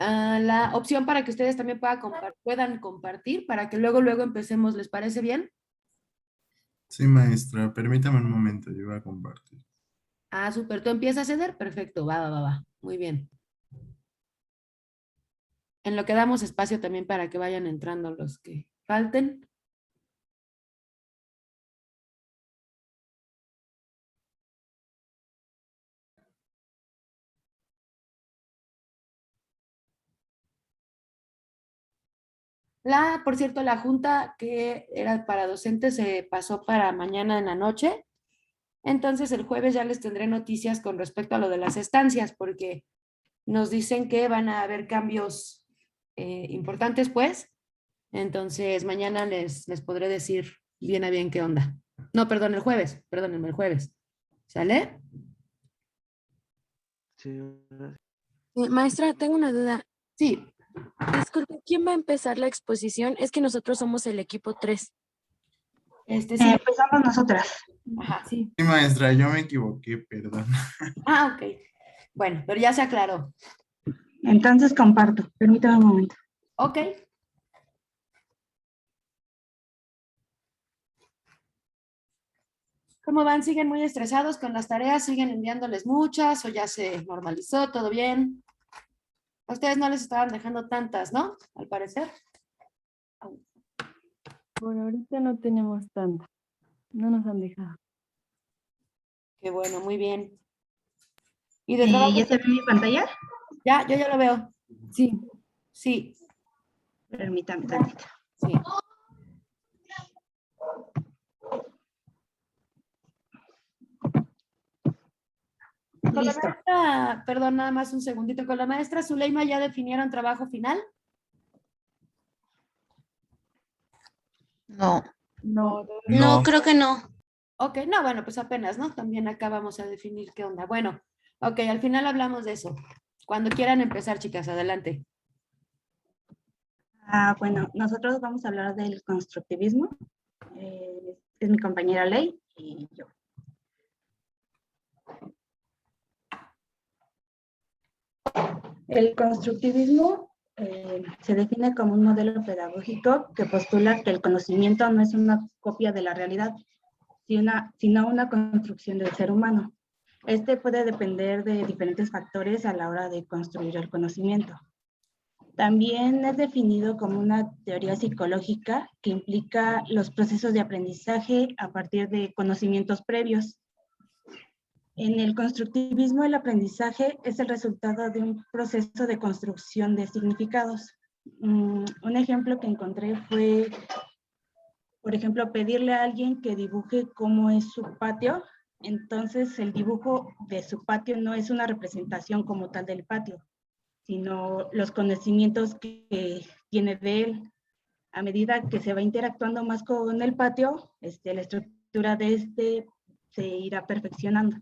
la opción para que ustedes también puedan compartir para que luego empecemos. ¿Les parece bien? Sí, maestra, permítame un momento, yo voy a compartir. Ah, súper. ¿Tú empiezas a ceder? Perfecto. Va. Muy bien. En lo que damos espacio también para que vayan entrando los que falten. Por cierto, la junta que era para docentes se pasó para mañana en la noche. Entonces el jueves ya les tendré noticias con respecto a lo de las estancias, porque nos dicen que van a haber cambios importantes, pues. Entonces mañana les podré decir bien a bien qué onda. No, perdón, el jueves, perdónenme, el jueves. ¿Sale? Sí, Maestra, tengo una duda. Sí. Disculpe, ¿quién va a empezar la exposición? Es que nosotros somos el equipo 3. Sí. Empezamos nosotras. Ajá, sí. Sí, maestra, yo me equivoqué, perdón. Ah, ok. Bueno, pero ya se aclaró. Entonces comparto. Permítame un momento. Ok. ¿Cómo van? ¿Siguen muy estresados con las tareas? ¿Siguen enviándoles muchas o ya se normalizó? ¿Todo bien? A ustedes no les estaban dejando tantas, ¿no? Al parecer. Por ahorita no tenemos tanto. No nos han dejado. Qué bueno, muy bien. ¿Y de trabajo? ¿Ya se ve mi pantalla? Ya, yo ya lo veo. Sí. Sí, Permítame tantito. sí. Con la Listo. maestra, perdón, nada más un segundito. ¿Con la maestra Zuleima ya definieron trabajo final? No, No. no, creo que no. Ok, no, bueno, pues apenas, ¿no? También acá vamos a definir qué onda. Bueno, ok, al final hablamos de eso. Cuando quieran empezar, chicas, adelante. Bueno, nosotros vamos a hablar del constructivismo. Es mi compañera Ley y yo. El constructivismo se define como un modelo pedagógico que postula que el conocimiento no es una copia de la realidad, sino una construcción del ser humano. Este puede depender de diferentes factores a la hora de construir el conocimiento. También es definido como una teoría psicológica que implica los procesos de aprendizaje a partir de conocimientos previos. En el constructivismo, el aprendizaje es el resultado de un proceso de construcción de significados. Un ejemplo que encontré fue, por ejemplo, pedirle a alguien que dibuje cómo es su patio. Entonces, el dibujo de su patio no es una representación como tal del patio, sino los conocimientos que tiene de él. A medida que se va interactuando más con el patio, la estructura de se irá perfeccionando.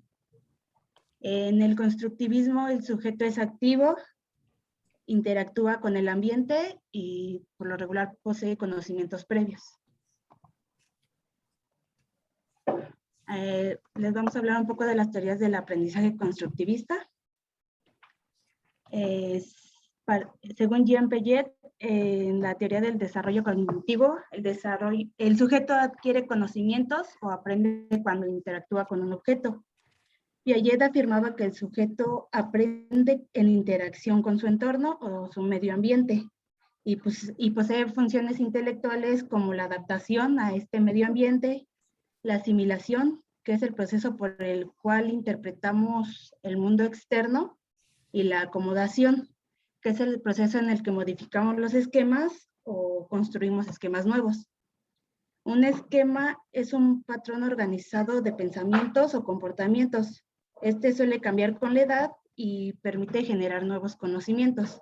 En el constructivismo, el sujeto es activo, interactúa con el ambiente y por lo regular posee conocimientos previos. Les vamos a hablar un poco de las teorías del aprendizaje constructivista. Según Jean Piaget, en la teoría del desarrollo cognitivo, el sujeto adquiere conocimientos o aprende cuando interactúa con un objeto. Piaget afirmaba que el sujeto aprende en interacción con su entorno o su medio ambiente y posee funciones intelectuales como la adaptación a este medio ambiente, la asimilación, que es el proceso por el cual interpretamos el mundo externo, y la acomodación, que es el proceso en el que modificamos los esquemas o construimos esquemas nuevos. Un esquema es un patrón organizado de pensamientos o comportamientos. Este suele cambiar con la edad y permite generar nuevos conocimientos.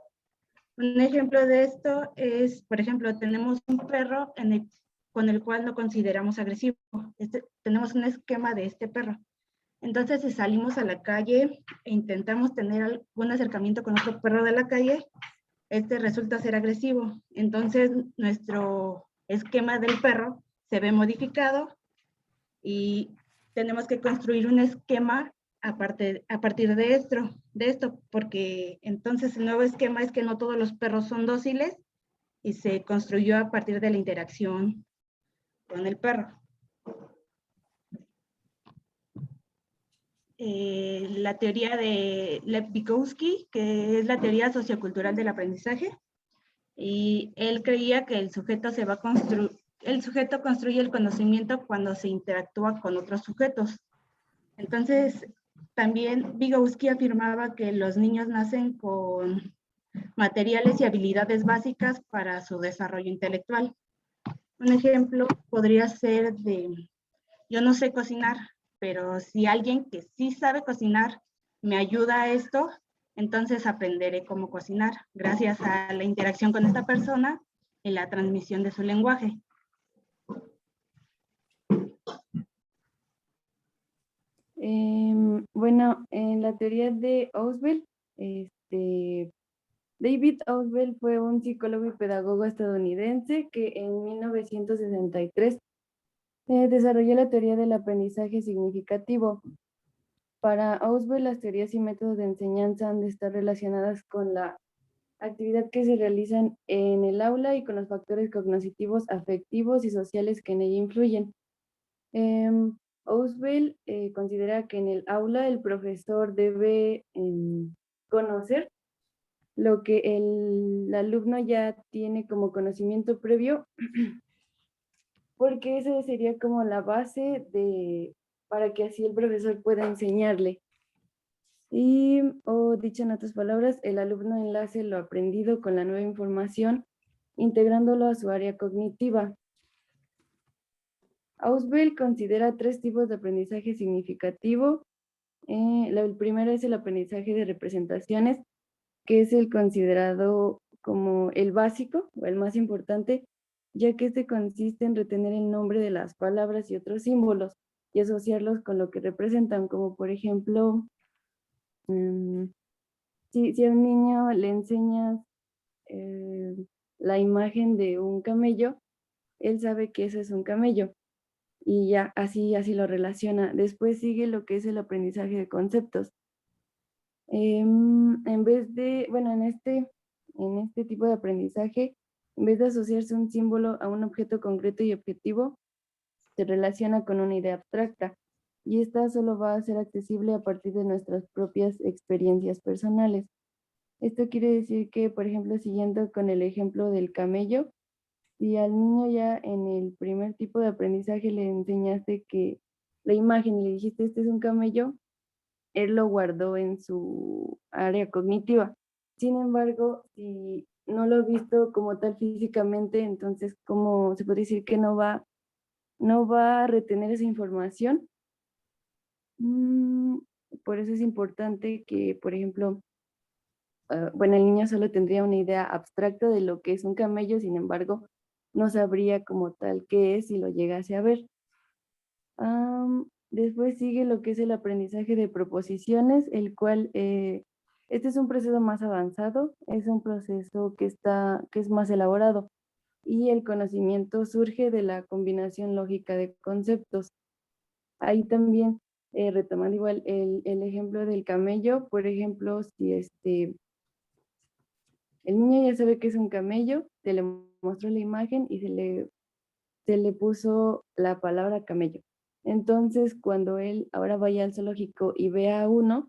Un ejemplo de esto es, por ejemplo, tenemos un perro con el cual no consideramos agresivo. Tenemos un esquema de este perro. Entonces, si salimos a la calle e intentamos tener algún acercamiento con otro perro de la calle, resulta ser agresivo. Entonces, nuestro esquema del perro se ve modificado y tenemos que construir un esquema a partir de esto, porque entonces el nuevo esquema es que no todos los perros son dóciles y se construyó a partir de la interacción con el perro. La teoría de Lev Vygotsky, que es la teoría sociocultural del aprendizaje, y él creía que el sujeto construye el conocimiento cuando se interactúa con otros sujetos. Entonces, también Vygotsky afirmaba que los niños nacen con materiales y habilidades básicas para su desarrollo intelectual. Un ejemplo podría ser de, yo no sé cocinar, pero si alguien que sí sabe cocinar me ayuda a esto, entonces aprenderé cómo cocinar gracias a la interacción con esta persona y la transmisión de su lenguaje. Bueno, en la teoría de Ausubel, David Ausubel fue un psicólogo y pedagogo estadounidense que en 1963 desarrolló la teoría del aprendizaje significativo. Para Ausubel, las teorías y métodos de enseñanza han de estar relacionadas con la actividad que se realizan en el aula y con los factores cognitivos, afectivos y sociales que en ella influyen. Ausubel considera que en el aula el profesor debe conocer lo que el alumno ya tiene como conocimiento previo, porque esa sería como la base para que así el profesor pueda enseñarle. Y, dicho en otras palabras, el alumno enlace lo aprendido con la nueva información, integrándolo a su área cognitiva. Ausubel considera 3 tipos de aprendizaje significativo. El primero es el aprendizaje de representaciones, que es el considerado como el básico o el más importante, ya que este consiste en retener el nombre de las palabras y otros símbolos y asociarlos con lo que representan, como por ejemplo, si a un niño le enseñas la imagen de un camello, él sabe que eso es un camello y ya así lo relaciona. Después sigue lo que es el aprendizaje de conceptos. En vez de, bueno, en este tipo de aprendizaje, en vez de asociarse un símbolo a un objeto concreto y objetivo, se relaciona con una idea abstracta y esta solo va a ser accesible a partir de nuestras propias experiencias personales. Esto quiere decir que, por ejemplo, siguiendo con el ejemplo del camello, si al niño ya en el primer tipo de aprendizaje le enseñaste que la imagen y le dijiste este es un camello, él lo guardó en su área cognitiva. Sin embargo, si no lo he visto como tal físicamente, entonces, ¿cómo se puede decir que no va a retener esa información? Por eso es importante que, por ejemplo, bueno, el niño solo tendría una idea abstracta de lo que es un camello, sin embargo, no sabría como tal qué es si lo llegase a ver. Después sigue lo que es el aprendizaje de proposiciones, el cual, este es un proceso más avanzado, es un proceso que es más elaborado y el conocimiento surge de la combinación lógica de conceptos. Ahí también, retomando igual el ejemplo del camello, por ejemplo, si el niño ya sabe que es un camello, se le mostró la imagen y se le puso la palabra camello. Entonces, cuando él ahora vaya al zoológico y vea uno,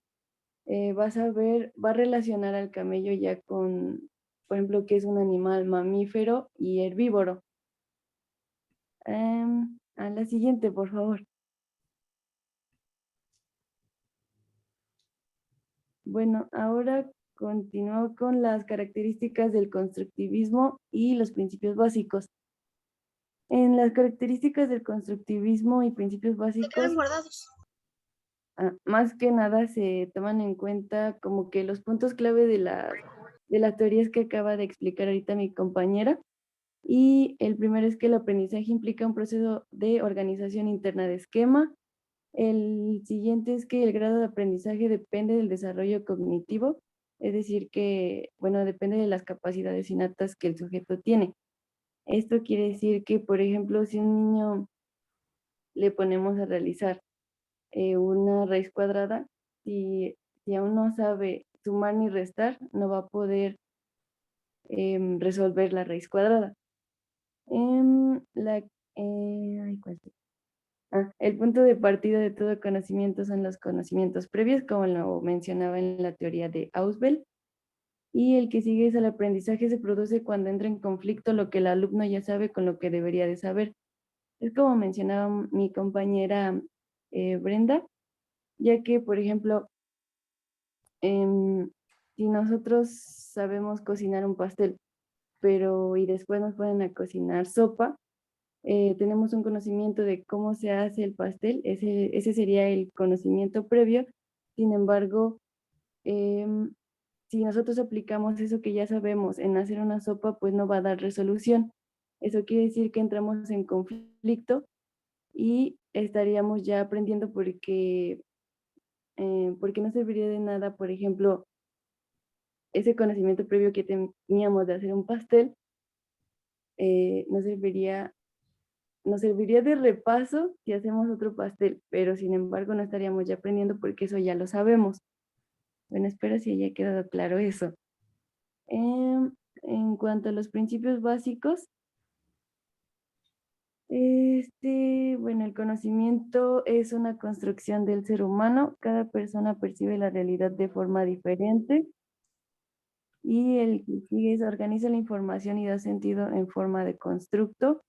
va a relacionar al camello ya con, por ejemplo, que es un animal mamífero y herbívoro. A la siguiente, por favor. Bueno, ahora continúo con las características del constructivismo y los principios básicos. En las características del constructivismo y principios básicos, más que nada se toman en cuenta como que los puntos clave de las teorías que acaba de explicar ahorita mi compañera. Y el primero es que el aprendizaje implica un proceso de organización interna de esquema. El siguiente es que el grado de aprendizaje depende del desarrollo cognitivo, es decir que, bueno, depende de las capacidades innatas que el sujeto tiene. Esto quiere decir que, por ejemplo, si un niño le ponemos a realizar una raíz cuadrada, si aún no sabe sumar ni restar, no va a poder resolver la raíz cuadrada. ¿Cuál es? El punto de partida de todo conocimiento son los conocimientos previos, como lo mencionaba en la teoría de Ausubel. Y el que sigue es el aprendizaje se produce cuando entra en conflicto lo que el alumno ya sabe con lo que debería de saber. Es como mencionaba mi compañera Brenda, ya que, por ejemplo, si nosotros sabemos cocinar un pastel, y después nos ponen a cocinar sopa, tenemos un conocimiento de cómo se hace el pastel, ese sería el conocimiento previo. Sin embargo, si nosotros aplicamos eso que ya sabemos en hacer una sopa, pues no va a dar resolución. Eso quiere decir que entramos en conflicto y estaríamos ya aprendiendo porque no serviría de nada, por ejemplo, ese conocimiento previo que teníamos de hacer un pastel, nos serviría de repaso si hacemos otro pastel, pero sin embargo no estaríamos ya aprendiendo porque eso ya lo sabemos. Bueno, espero si haya quedado claro eso. En cuanto a los principios básicos, bueno, el conocimiento es una construcción del ser humano. Cada persona percibe la realidad de forma diferente. Y el que sigue es organiza la información y da sentido en forma de constructo.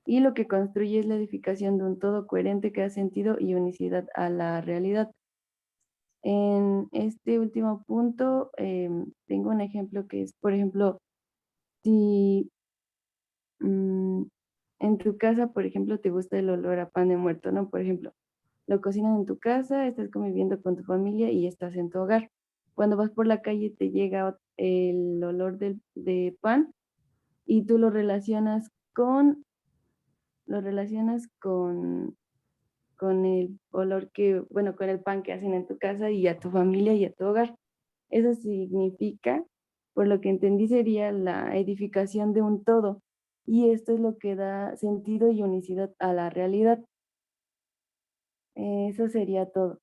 Y lo que construye es la edificación de un todo coherente que da sentido y unicidad a la realidad. En este último punto, tengo un ejemplo que es, por ejemplo, si en tu casa, por ejemplo, te gusta el olor a pan de muerto, ¿no? Por ejemplo, lo cocinan en tu casa, estás conviviendo con tu familia y estás en tu hogar. Cuando vas por la calle te llega el olor de pan y tú lo relacionas con el olor con el pan que hacen en tu casa y a tu familia y a tu hogar. Eso significa, por lo que entendí, sería la edificación de un todo. Y esto es lo que da sentido y unicidad a la realidad. Eso sería todo.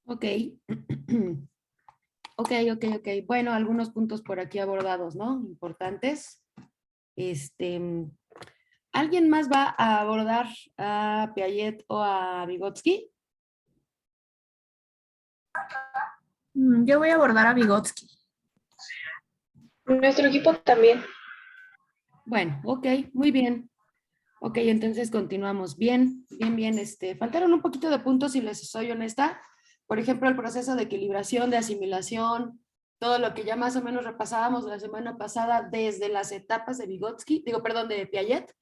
Ok. Ok. Bueno, algunos puntos por aquí abordados, ¿no? Importantes. ¿Alguien más va a abordar a Piaget o a Vygotsky? Yo voy a abordar a Vygotsky. Nuestro equipo también. Bueno, ok, muy bien. Ok, entonces continuamos. Bien. Faltaron un poquito de puntos, si les soy honesta. Por ejemplo, el proceso de equilibración, de asimilación, todo lo que ya más o menos repasábamos la semana pasada desde las etapas de Vygotsky, de Piaget,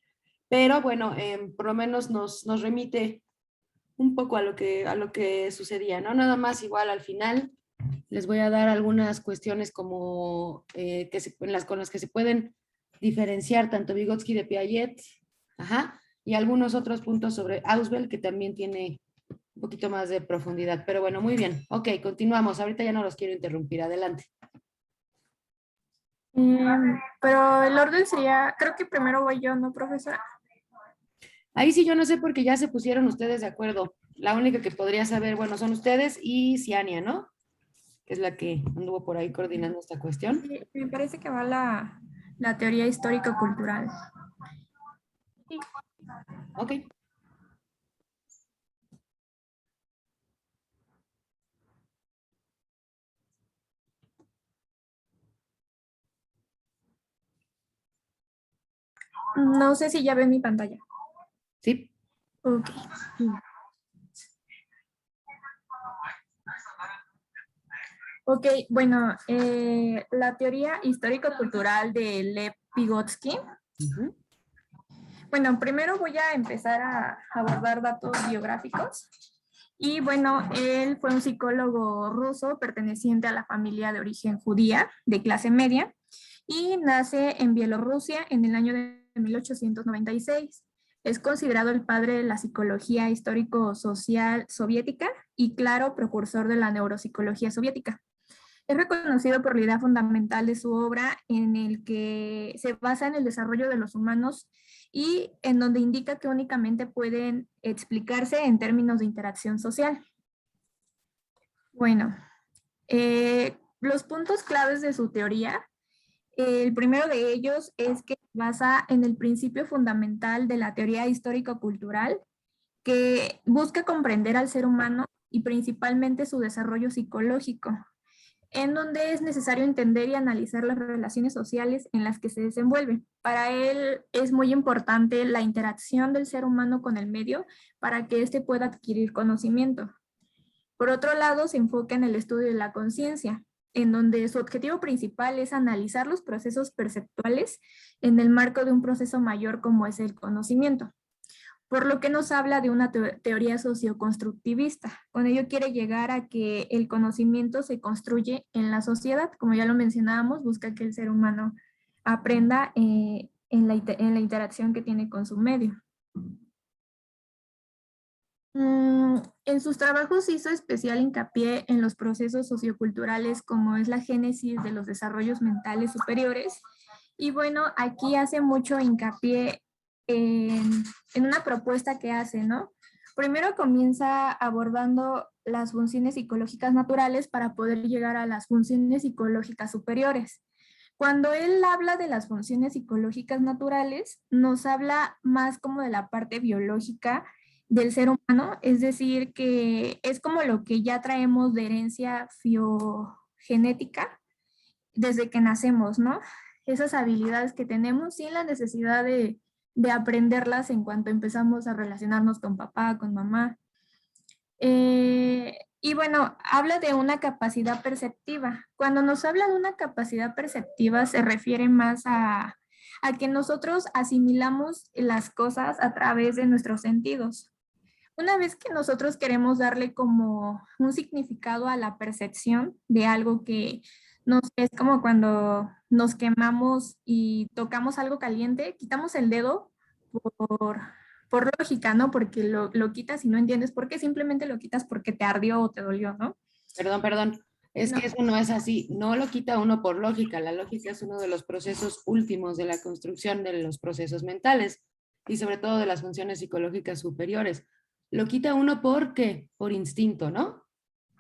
pero bueno, por lo menos nos remite un poco a lo que sucedía, ¿no? Nada más igual al final les voy a dar algunas cuestiones como con las que se pueden diferenciar tanto Vygotsky de Piaget, y algunos otros puntos sobre Ausubel que también tiene un poquito más de profundidad. Pero bueno, muy bien. Ok, continuamos. Ahorita ya no los quiero interrumpir. Adelante. Pero el orden sería, creo que primero voy yo, ¿no, profesora? Ahí sí yo no sé porque ya se pusieron ustedes de acuerdo. La única que podría saber, bueno, son ustedes y Ciania, ¿no? Que es la que anduvo por ahí coordinando esta cuestión. Sí, me parece que va la teoría histórico-cultural. Sí. Ok. No sé si ya ven mi pantalla. Sí. Ok. Ok, bueno, la teoría histórico-cultural de Lev Vygotsky. Bueno, primero voy a empezar a abordar datos biográficos. Y bueno, él fue un psicólogo ruso perteneciente a la familia de origen judía, de clase media, y nace en Bielorrusia en el año de 1896. Es considerado el padre de la psicología histórico-social soviética y, claro, precursor de la neuropsicología soviética. Es reconocido por la idea fundamental de su obra, en el que se basa en el desarrollo de los humanos y en donde indica que únicamente pueden explicarse en términos de interacción social. Bueno, los puntos claves de su teoría, el primero de ellos es que se basa en el principio fundamental de la teoría histórico-cultural, que busca comprender al ser humano y principalmente su desarrollo psicológico, en donde es necesario entender y analizar las relaciones sociales en las que se desenvuelve. Para él es muy importante la interacción del ser humano con el medio para que éste pueda adquirir conocimiento. Por otro lado, se enfoca en el estudio de la conciencia, en donde su objetivo principal es analizar los procesos perceptuales en el marco de un proceso mayor como es el conocimiento, por lo que nos habla de una teoría socioconstructivista. Con ello quiere llegar a que el conocimiento se construye en la sociedad, como ya lo mencionábamos, busca que el ser humano aprenda en la interacción que tiene con su medio. En sus trabajos hizo especial hincapié en los procesos socioculturales como es la génesis de los desarrollos mentales superiores. Y bueno, aquí hace mucho hincapié en una propuesta que hace, ¿no? Primero comienza abordando las funciones psicológicas naturales para poder llegar a las funciones psicológicas superiores. Cuando él habla de las funciones psicológicas naturales, nos habla más como de la parte biológica del ser humano, es decir, que es como lo que ya traemos de herencia genética desde que nacemos, ¿no? Esas habilidades que tenemos sin la necesidad de aprenderlas en cuanto empezamos a relacionarnos con papá, con mamá. Y bueno, habla de una capacidad perceptiva. Cuando nos habla de una capacidad perceptiva se refiere más a que nosotros asimilamos las cosas a través de nuestros sentidos. Una vez que nosotros queremos darle como un significado a la percepción de algo que es como cuando nos quemamos y tocamos algo caliente, quitamos el dedo por lógica, ¿no? Porque lo quitas y no entiendes por qué, simplemente lo quitas porque te ardió o te dolió, ¿no? Perdón. Es No. que eso no es así. No lo quita uno por lógica. La lógica es uno de los procesos últimos de la construcción de los procesos mentales y sobre todo de las funciones psicológicas superiores. Lo quita uno porque, por instinto, ¿no?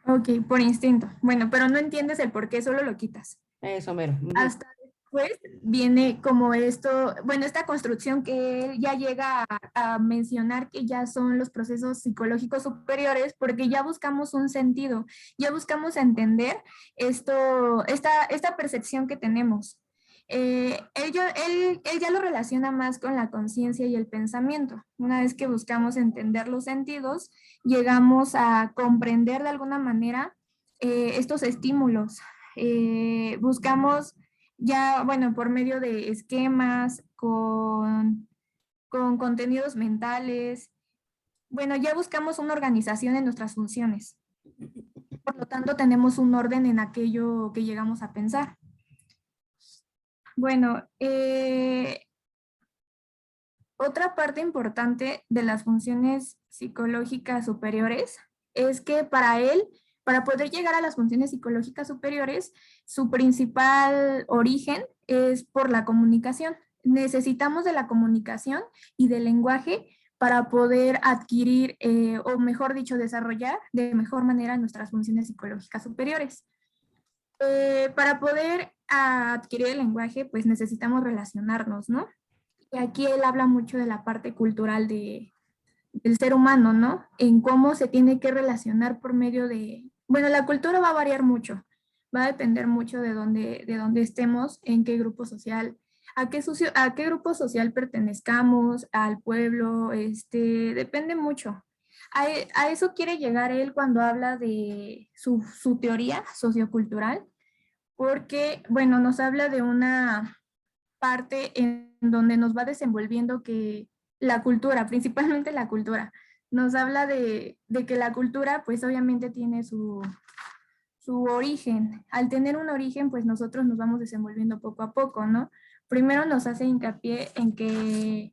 Ok, por instinto. Bueno, pero no entiendes el por qué, solo lo quitas. Eso, mero. Hasta después viene como esto, bueno, esta construcción que él ya llega a mencionar que ya son los procesos psicológicos superiores, porque ya buscamos un sentido, ya buscamos entender esta percepción que tenemos. Él ya lo relaciona más con la conciencia y el pensamiento. Una vez que buscamos entender los sentidos, llegamos a comprender de alguna manera estos estímulos. Buscamos ya, bueno, por medio de esquemas, con contenidos mentales, bueno, ya buscamos una organización en nuestras funciones. Por lo tanto, tenemos un orden en aquello que llegamos a pensar. Bueno, otra parte importante de las funciones psicológicas superiores es que para él, para poder llegar a las funciones psicológicas superiores, su principal origen es por la comunicación. Necesitamos de la comunicación y del lenguaje para poder adquirir, o mejor dicho, desarrollar de mejor manera nuestras funciones psicológicas superiores. Para poder adquirir el lenguaje, pues necesitamos relacionarnos, ¿no? Y aquí él habla mucho de la parte cultural del ser humano, ¿no? En cómo se tiene que relacionar por medio de... Bueno, la cultura va a variar mucho, va a depender mucho de dónde estemos, en qué grupo social, a qué grupo social pertenezcamos, al pueblo, depende mucho. A eso quiere llegar él cuando habla de su teoría sociocultural, porque, bueno, nos habla de una parte en donde nos va desenvolviendo que la cultura, principalmente la cultura, nos habla de que la cultura pues obviamente tiene su origen. Al tener un origen pues nosotros nos vamos desenvolviendo poco a poco, ¿no? Primero nos hace hincapié en que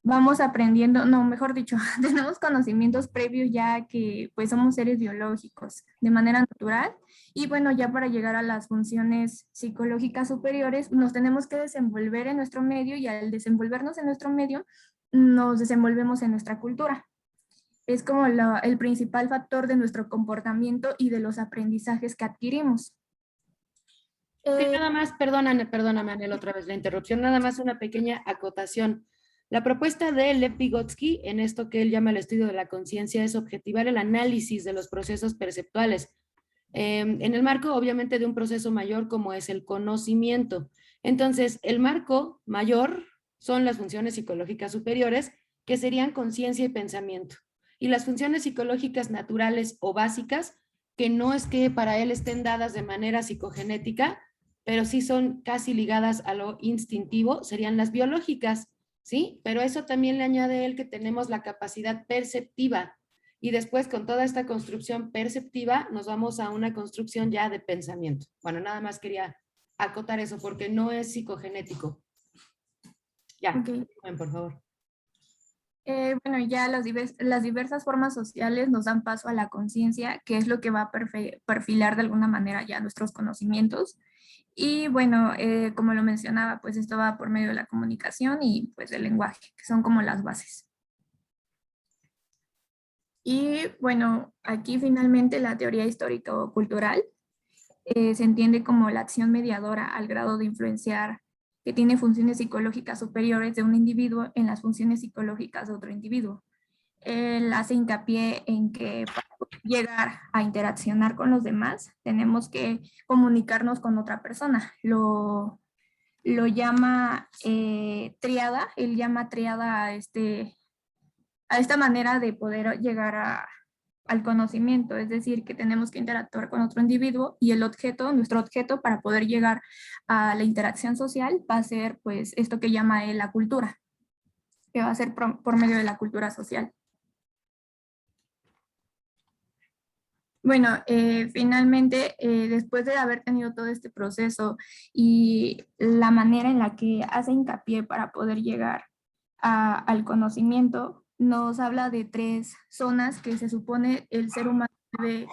vamos aprendiendo, no, mejor dicho, tenemos conocimientos previos ya que pues somos seres biológicos de manera natural y bueno, ya para llegar a las funciones psicológicas superiores nos tenemos que desenvolver en nuestro medio y al desenvolvernos en nuestro medio nos desenvolvemos en nuestra cultura. Es como el principal factor de nuestro comportamiento y de los aprendizajes que adquirimos. Sí, nada más, perdóname, Anel, otra vez la interrupción, nada más una pequeña acotación. La propuesta de Lev Vygotsky, en esto que él llama el estudio de la conciencia, es objetivar el análisis de los procesos perceptuales, en el marco, obviamente, de un proceso mayor como es el conocimiento. Entonces, el marco mayor son las funciones psicológicas superiores, que serían conciencia y pensamiento. Y las funciones psicológicas naturales o básicas, que no es que para él estén dadas de manera psicogenética, pero sí son casi ligadas a lo instintivo, serían las biológicas, ¿sí? Pero eso también le añade él que tenemos la capacidad perceptiva, y después con toda esta construcción perceptiva nos vamos a una construcción ya de pensamiento. Bueno, nada más quería acotar eso porque no es psicogenético. Ya, Ok. por favor. Bueno, ya las diversas formas sociales nos dan paso a la conciencia, que es lo que va a perfilar de alguna manera ya nuestros conocimientos. Y bueno, como lo mencionaba, pues esto va por medio de la comunicación y pues el lenguaje, que son como las bases. Y bueno, aquí finalmente la teoría histórico-cultural se entiende como la acción mediadora al grado de influenciar que tiene funciones psicológicas superiores de un individuo en las funciones psicológicas de otro individuo. Él hace hincapié en que para llegar a interaccionar con los demás tenemos que comunicarnos con otra persona. Lo llama triada, él llama triada a esta manera de poder llegar al conocimiento, es decir, que tenemos que interactuar con otro individuo y el objeto, nuestro objeto para poder llegar a la interacción social va a ser pues esto que llama él la cultura, que va a ser por medio de la cultura social. Bueno, finalmente, después de haber tenido todo este proceso y la manera en la que hace hincapié para poder llegar al conocimiento, nos habla de 3 zonas que se supone el ser humano debe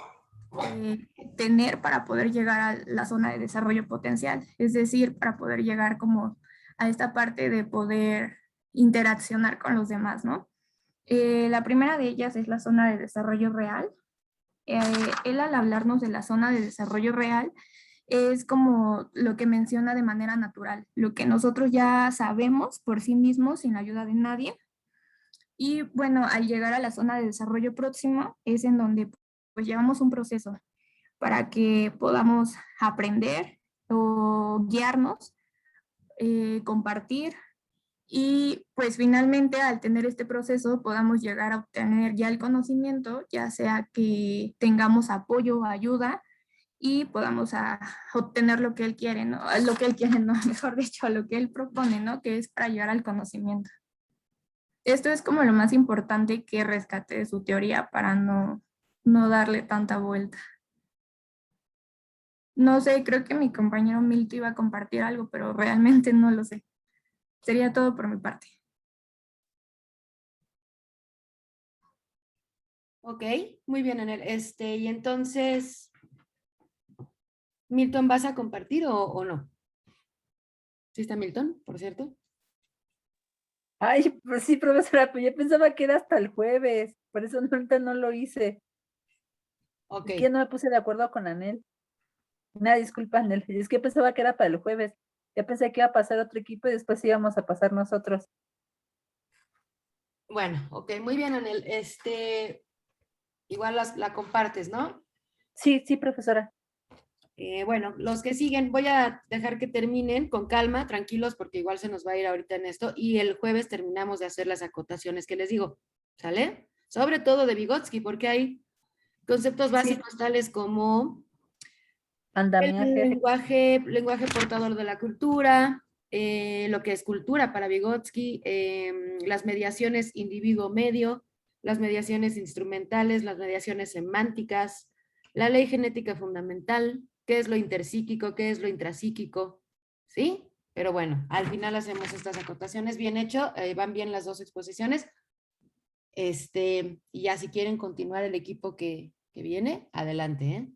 tener para poder llegar a la zona de desarrollo potencial, es decir, para poder llegar como a esta parte de poder interaccionar con los demás, ¿no? La primera de ellas es la zona de desarrollo real. Él al hablarnos de la zona de desarrollo real es como lo que menciona de manera natural, lo que nosotros ya sabemos por sí mismos sin la ayuda de nadie. Y bueno, al llegar a la zona de desarrollo próximo es en donde pues llevamos un proceso para que podamos aprender o guiarnos, compartir y pues finalmente al tener este proceso podamos llegar a obtener ya el conocimiento, ya sea que tengamos apoyo o ayuda y podamos obtener lo que él quiere, ¿no? Lo que él quiere, no, mejor dicho, lo que él propone, ¿no? Que es para llegar al conocimiento. Esto es como lo más importante que rescate de su teoría para no darle tanta vuelta. No sé, creo que mi compañero Milton iba a compartir algo, pero realmente no lo sé. Sería todo por mi parte. Ok, muy bien, Anel. Y entonces, Milton, ¿vas a compartir o no? ¿Sí está Milton, por cierto? Ay, pues sí, profesora, pues yo pensaba que era hasta el jueves, por eso ahorita no lo hice. Ok. Es que no me puse de acuerdo con Anel. Una disculpa, Anel, es que pensaba que era para el jueves. Ya pensé que iba a pasar otro equipo y después íbamos a pasar nosotros. Bueno, ok, muy bien, Anel. Igual la compartes, ¿no? Sí, sí, profesora. Bueno, los que siguen, voy a dejar que terminen con calma, tranquilos, porque igual se nos va a ir ahorita en esto, y el jueves terminamos de hacer las acotaciones que les digo, ¿sale? Sobre todo de Vygotsky, porque hay conceptos básicos tales como el Andamiaje. lenguaje portador de la cultura, lo que es cultura para Vygotsky, las mediaciones individuo-medio, las mediaciones instrumentales, las mediaciones semánticas, la ley genética fundamental, qué es lo interpsíquico, qué es lo intrapsíquico, ¿sí? Pero bueno, al final hacemos estas acotaciones. Bien hecho, van bien las dos exposiciones. Y ya si quieren continuar el equipo que viene, adelante, ¿eh?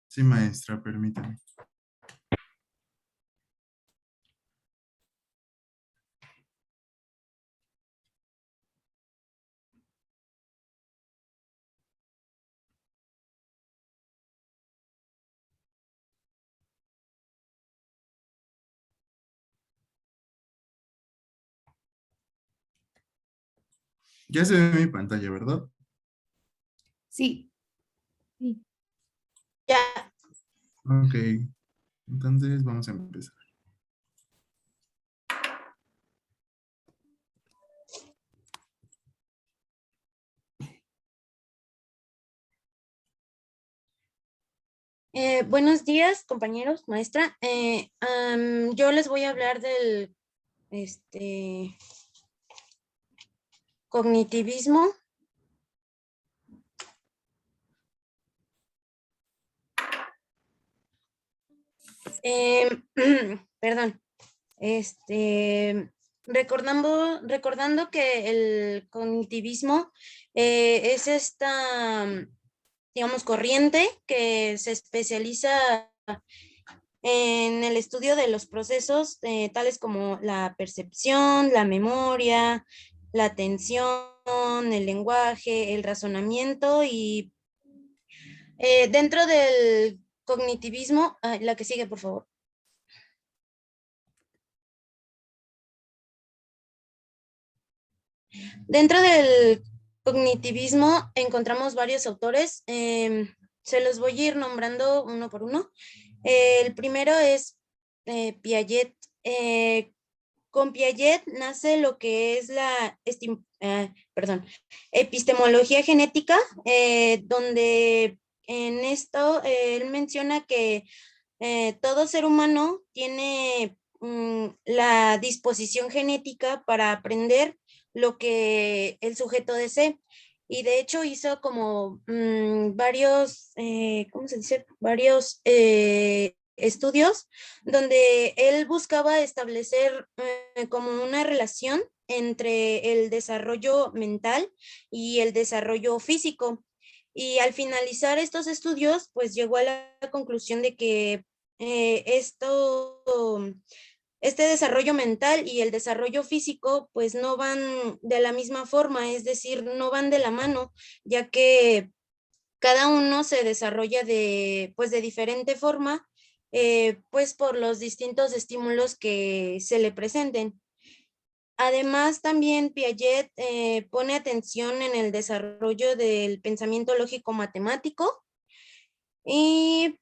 Sí, maestra, permítame. Ya se ve mi pantalla, ¿verdad? Sí. Sí. Ya. Ok, entonces vamos a empezar. Buenos días, compañeros, maestra. Yo les voy a hablar del cognitivismo. Perdón. Recordando que el cognitivismo es esta, digamos, corriente que se especializa en el estudio de los procesos tales como la percepción, la memoria, la atención, el lenguaje, el razonamiento y dentro del cognitivismo, la que sigue, por favor. Dentro del cognitivismo encontramos varios autores, se los voy a ir nombrando uno por uno. El primero es Piaget. Con Piaget nace lo que es la epistemología genética, donde en esto él menciona que todo ser humano tiene la disposición genética para aprender lo que el sujeto desee. Y de hecho hizo como varios, ¿cómo se dice? Varios estudios donde él buscaba establecer como una relación entre el desarrollo mental y el desarrollo físico. Y al finalizar estos estudios, pues llegó a la conclusión de que este desarrollo mental y el desarrollo físico pues no van de la misma forma, es decir, no van de la mano, ya que cada uno se desarrolla de diferente forma, pues por los distintos estímulos que se le presenten. Además, también Piaget pone atención en el desarrollo del pensamiento lógico matemático y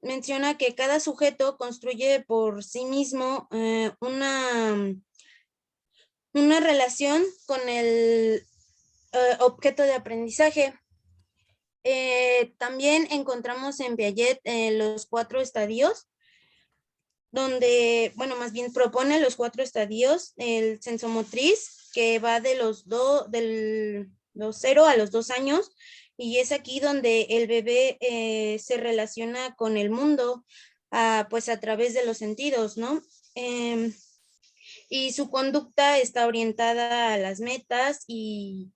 menciona que cada sujeto construye por sí mismo una relación con el objeto de aprendizaje. También encontramos en Piaget los 4 estadios, donde, bueno, más bien propone los 4 estadios, el sensomotriz, que va de los 0 a los 2 años, y es aquí donde el bebé se relaciona con el mundo, pues a través de los sentidos, ¿no? Y su conducta está orientada a las metas y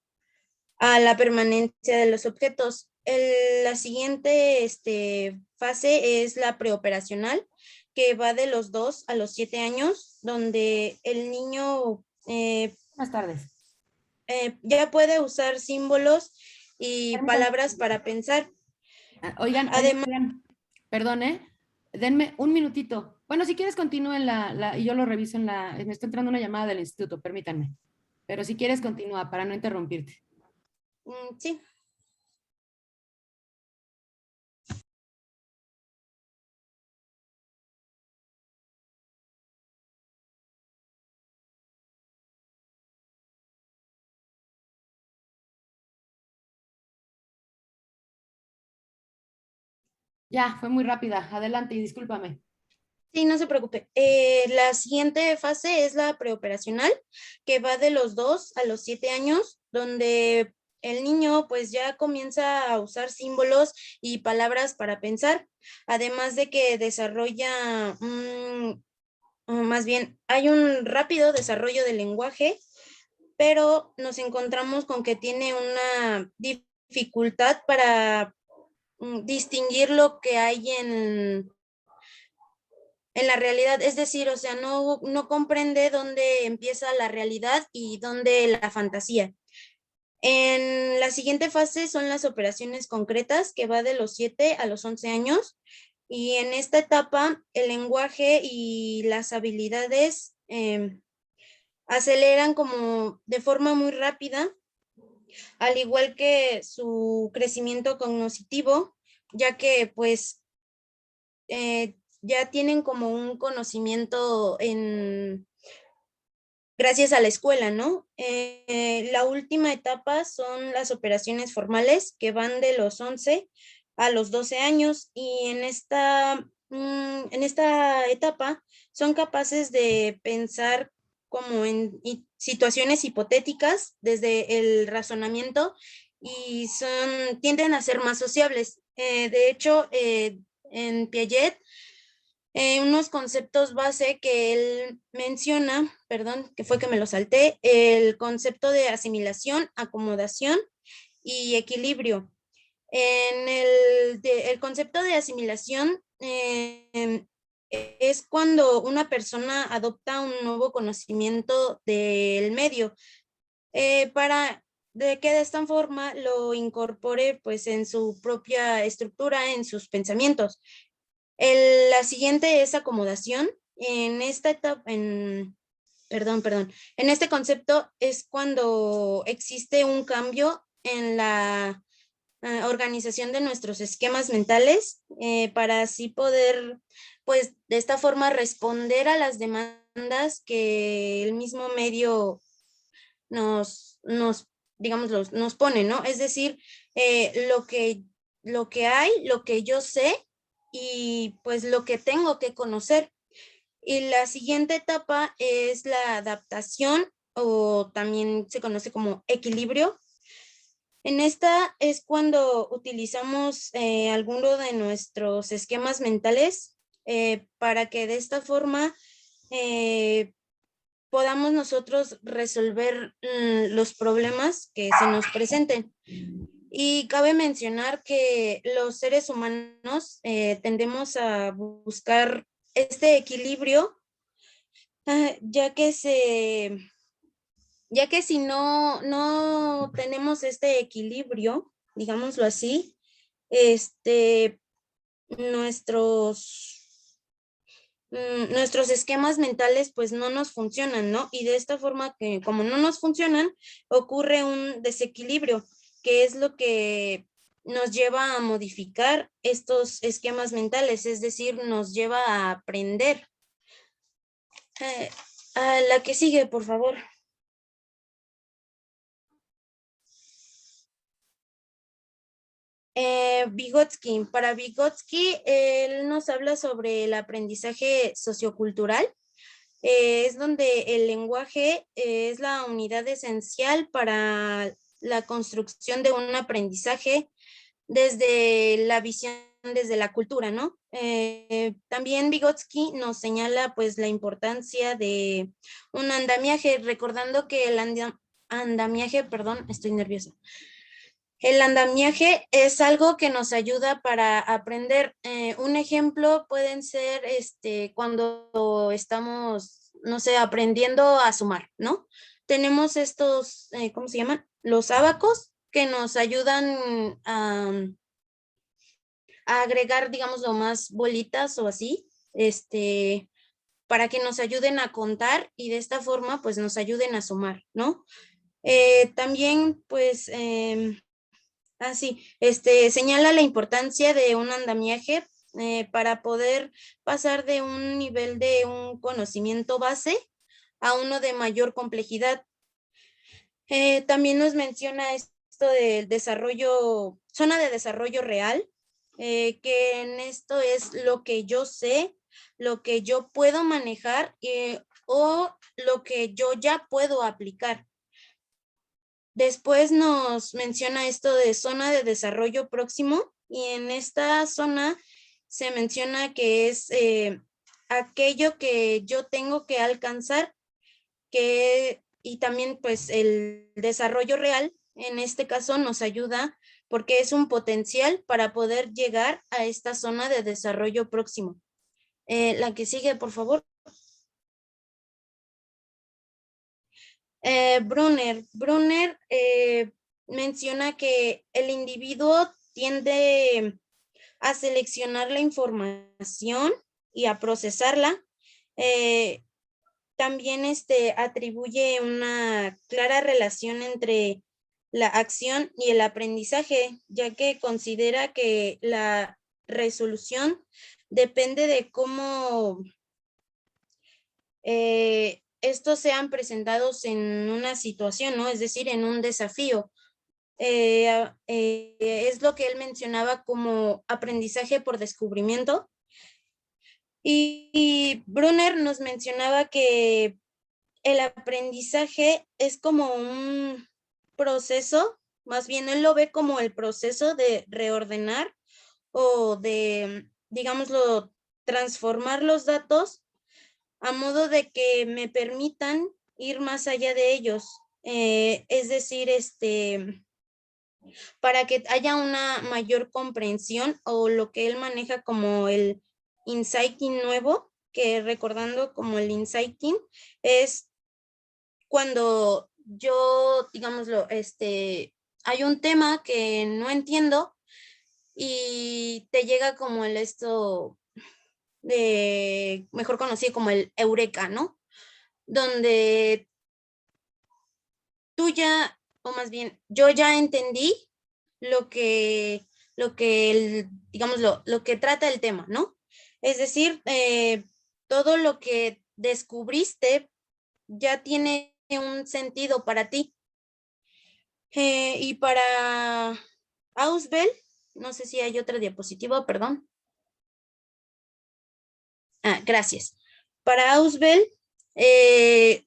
a la permanencia de los objetos. La siguiente fase es la preoperacional, que va de los 2 a los 7 años, donde el niño Buenas tardes. ya puede usar símbolos y Permítanme. Palabras para pensar. Oigan, Además, perdón, denme un minutito. Bueno, si quieres continúen y yo lo reviso me está entrando una llamada del instituto, permítanme. Pero si quieres continúa para no interrumpirte. sí. Ya, fue muy rápida. Adelante y discúlpame. Sí, no se preocupe. La siguiente fase es la preoperacional, que va de los 2 a los 7 años, donde el niño pues ya comienza a usar símbolos y palabras para pensar, además de que desarrolla, o más bien, hay un rápido desarrollo del lenguaje, pero nos encontramos con que tiene una dificultad para distinguir lo que hay en la realidad, es decir, o sea, no comprende dónde empieza la realidad y dónde la fantasía. En la siguiente fase son las operaciones concretas, que va de los 7 a los 11 años, y en esta etapa el lenguaje y las habilidades aceleran como de forma muy rápida, al igual que su crecimiento cognitivo, ya que pues ya tienen como un conocimiento gracias a la escuela, ¿no? La última etapa son las operaciones formales, que van de los 11 a los 12 años, y en esta etapa son capaces de pensar como en situaciones hipotéticas desde el razonamiento, y tienden a ser más sociables. De hecho, en Piaget, unos conceptos base que él menciona, perdón, que fue que me lo salté, el concepto de asimilación, acomodación y equilibrio. El concepto de asimilación es cuando una persona adopta un nuevo conocimiento del medio, para de que de esta forma lo incorpore pues en su propia estructura, en sus pensamientos. La siguiente es acomodación. En esta etapa, en este concepto es cuando existe un cambio en la organización de nuestros esquemas mentales, para así poder, pues, de esta forma responder a las demandas que el mismo medio digamos, nos pone, ¿no? Es decir, lo que hay, lo que yo sé y pues lo que tengo que conocer. Y la siguiente etapa es la adaptación, o también se conoce como equilibrio. En esta es cuando utilizamos alguno de nuestros esquemas mentales, para que de esta forma podamos nosotros resolver los problemas que se nos presenten. Y cabe mencionar que los seres humanos tendemos a buscar este equilibrio, ya que si no tenemos este equilibrio, digámoslo así, nuestros nuestros esquemas mentales pues no nos funcionan, ¿no? Y de esta forma, que como no nos funcionan, ocurre un desequilibrio, que es lo que nos lleva a modificar estos esquemas mentales, es decir, nos lleva a aprender. A la que sigue, por favor. Vygotsky. Para Vygotsky, él nos habla sobre el aprendizaje sociocultural. Es donde el lenguaje es la unidad esencial para la construcción de un aprendizaje desde la visión, desde la cultura, ¿no? También Vygotsky nos señala pues la importancia de un andamiaje, recordando que el andamiaje, perdón, estoy nerviosa. El andamiaje es algo que nos ayuda para aprender. Un ejemplo pueden ser cuando estamos, no sé, aprendiendo a sumar, ¿no? Tenemos estos, ¿cómo se llaman? Los ábacos, que nos ayudan a agregar, digamos, lo más bolitas o así, para que nos ayuden a contar y de esta forma, pues, nos ayuden a sumar, ¿no? También, pues, señala la importancia de un andamiaje para poder pasar de un nivel de un conocimiento base a uno de mayor complejidad. También nos menciona esto del desarrollo, zona de desarrollo real, que en esto es lo que yo sé, lo que yo puedo manejar o lo que yo ya puedo aplicar. Después nos menciona esto de zona de desarrollo próximo, y en esta zona se menciona que es aquello que yo tengo que alcanzar, y también pues el desarrollo real en este caso nos ayuda porque es un potencial para poder llegar a esta zona de desarrollo próximo. La que sigue, por favor. Brunner menciona que el individuo tiende a seleccionar la información y a procesarla. También atribuye una clara relación entre la acción y el aprendizaje, ya que considera que la resolución depende de cómo estos sean presentados en una situación, ¿no? Es decir, en un desafío. Es lo que él mencionaba como aprendizaje por descubrimiento. Y Brunner nos mencionaba que el aprendizaje es como un proceso, más bien él lo ve como el proceso de reordenar o de, digámoslo, transformar los datos a modo de que me permitan ir más allá de ellos. Es decir, para que haya una mayor comprensión, o lo que él maneja como el insighting nuevo, que recordando como el insighting es cuando yo, digámoslo, hay un tema que no entiendo y te llega como mejor conocido como el eureka, ¿no? Donde tú ya, o más bien, yo ya entendí digamos, lo que trata el tema, ¿no? Es decir, todo lo que descubriste ya tiene un sentido para ti. Y para Ausubel, no sé si hay otra diapositiva, perdón. Gracias. Para Ausubel, él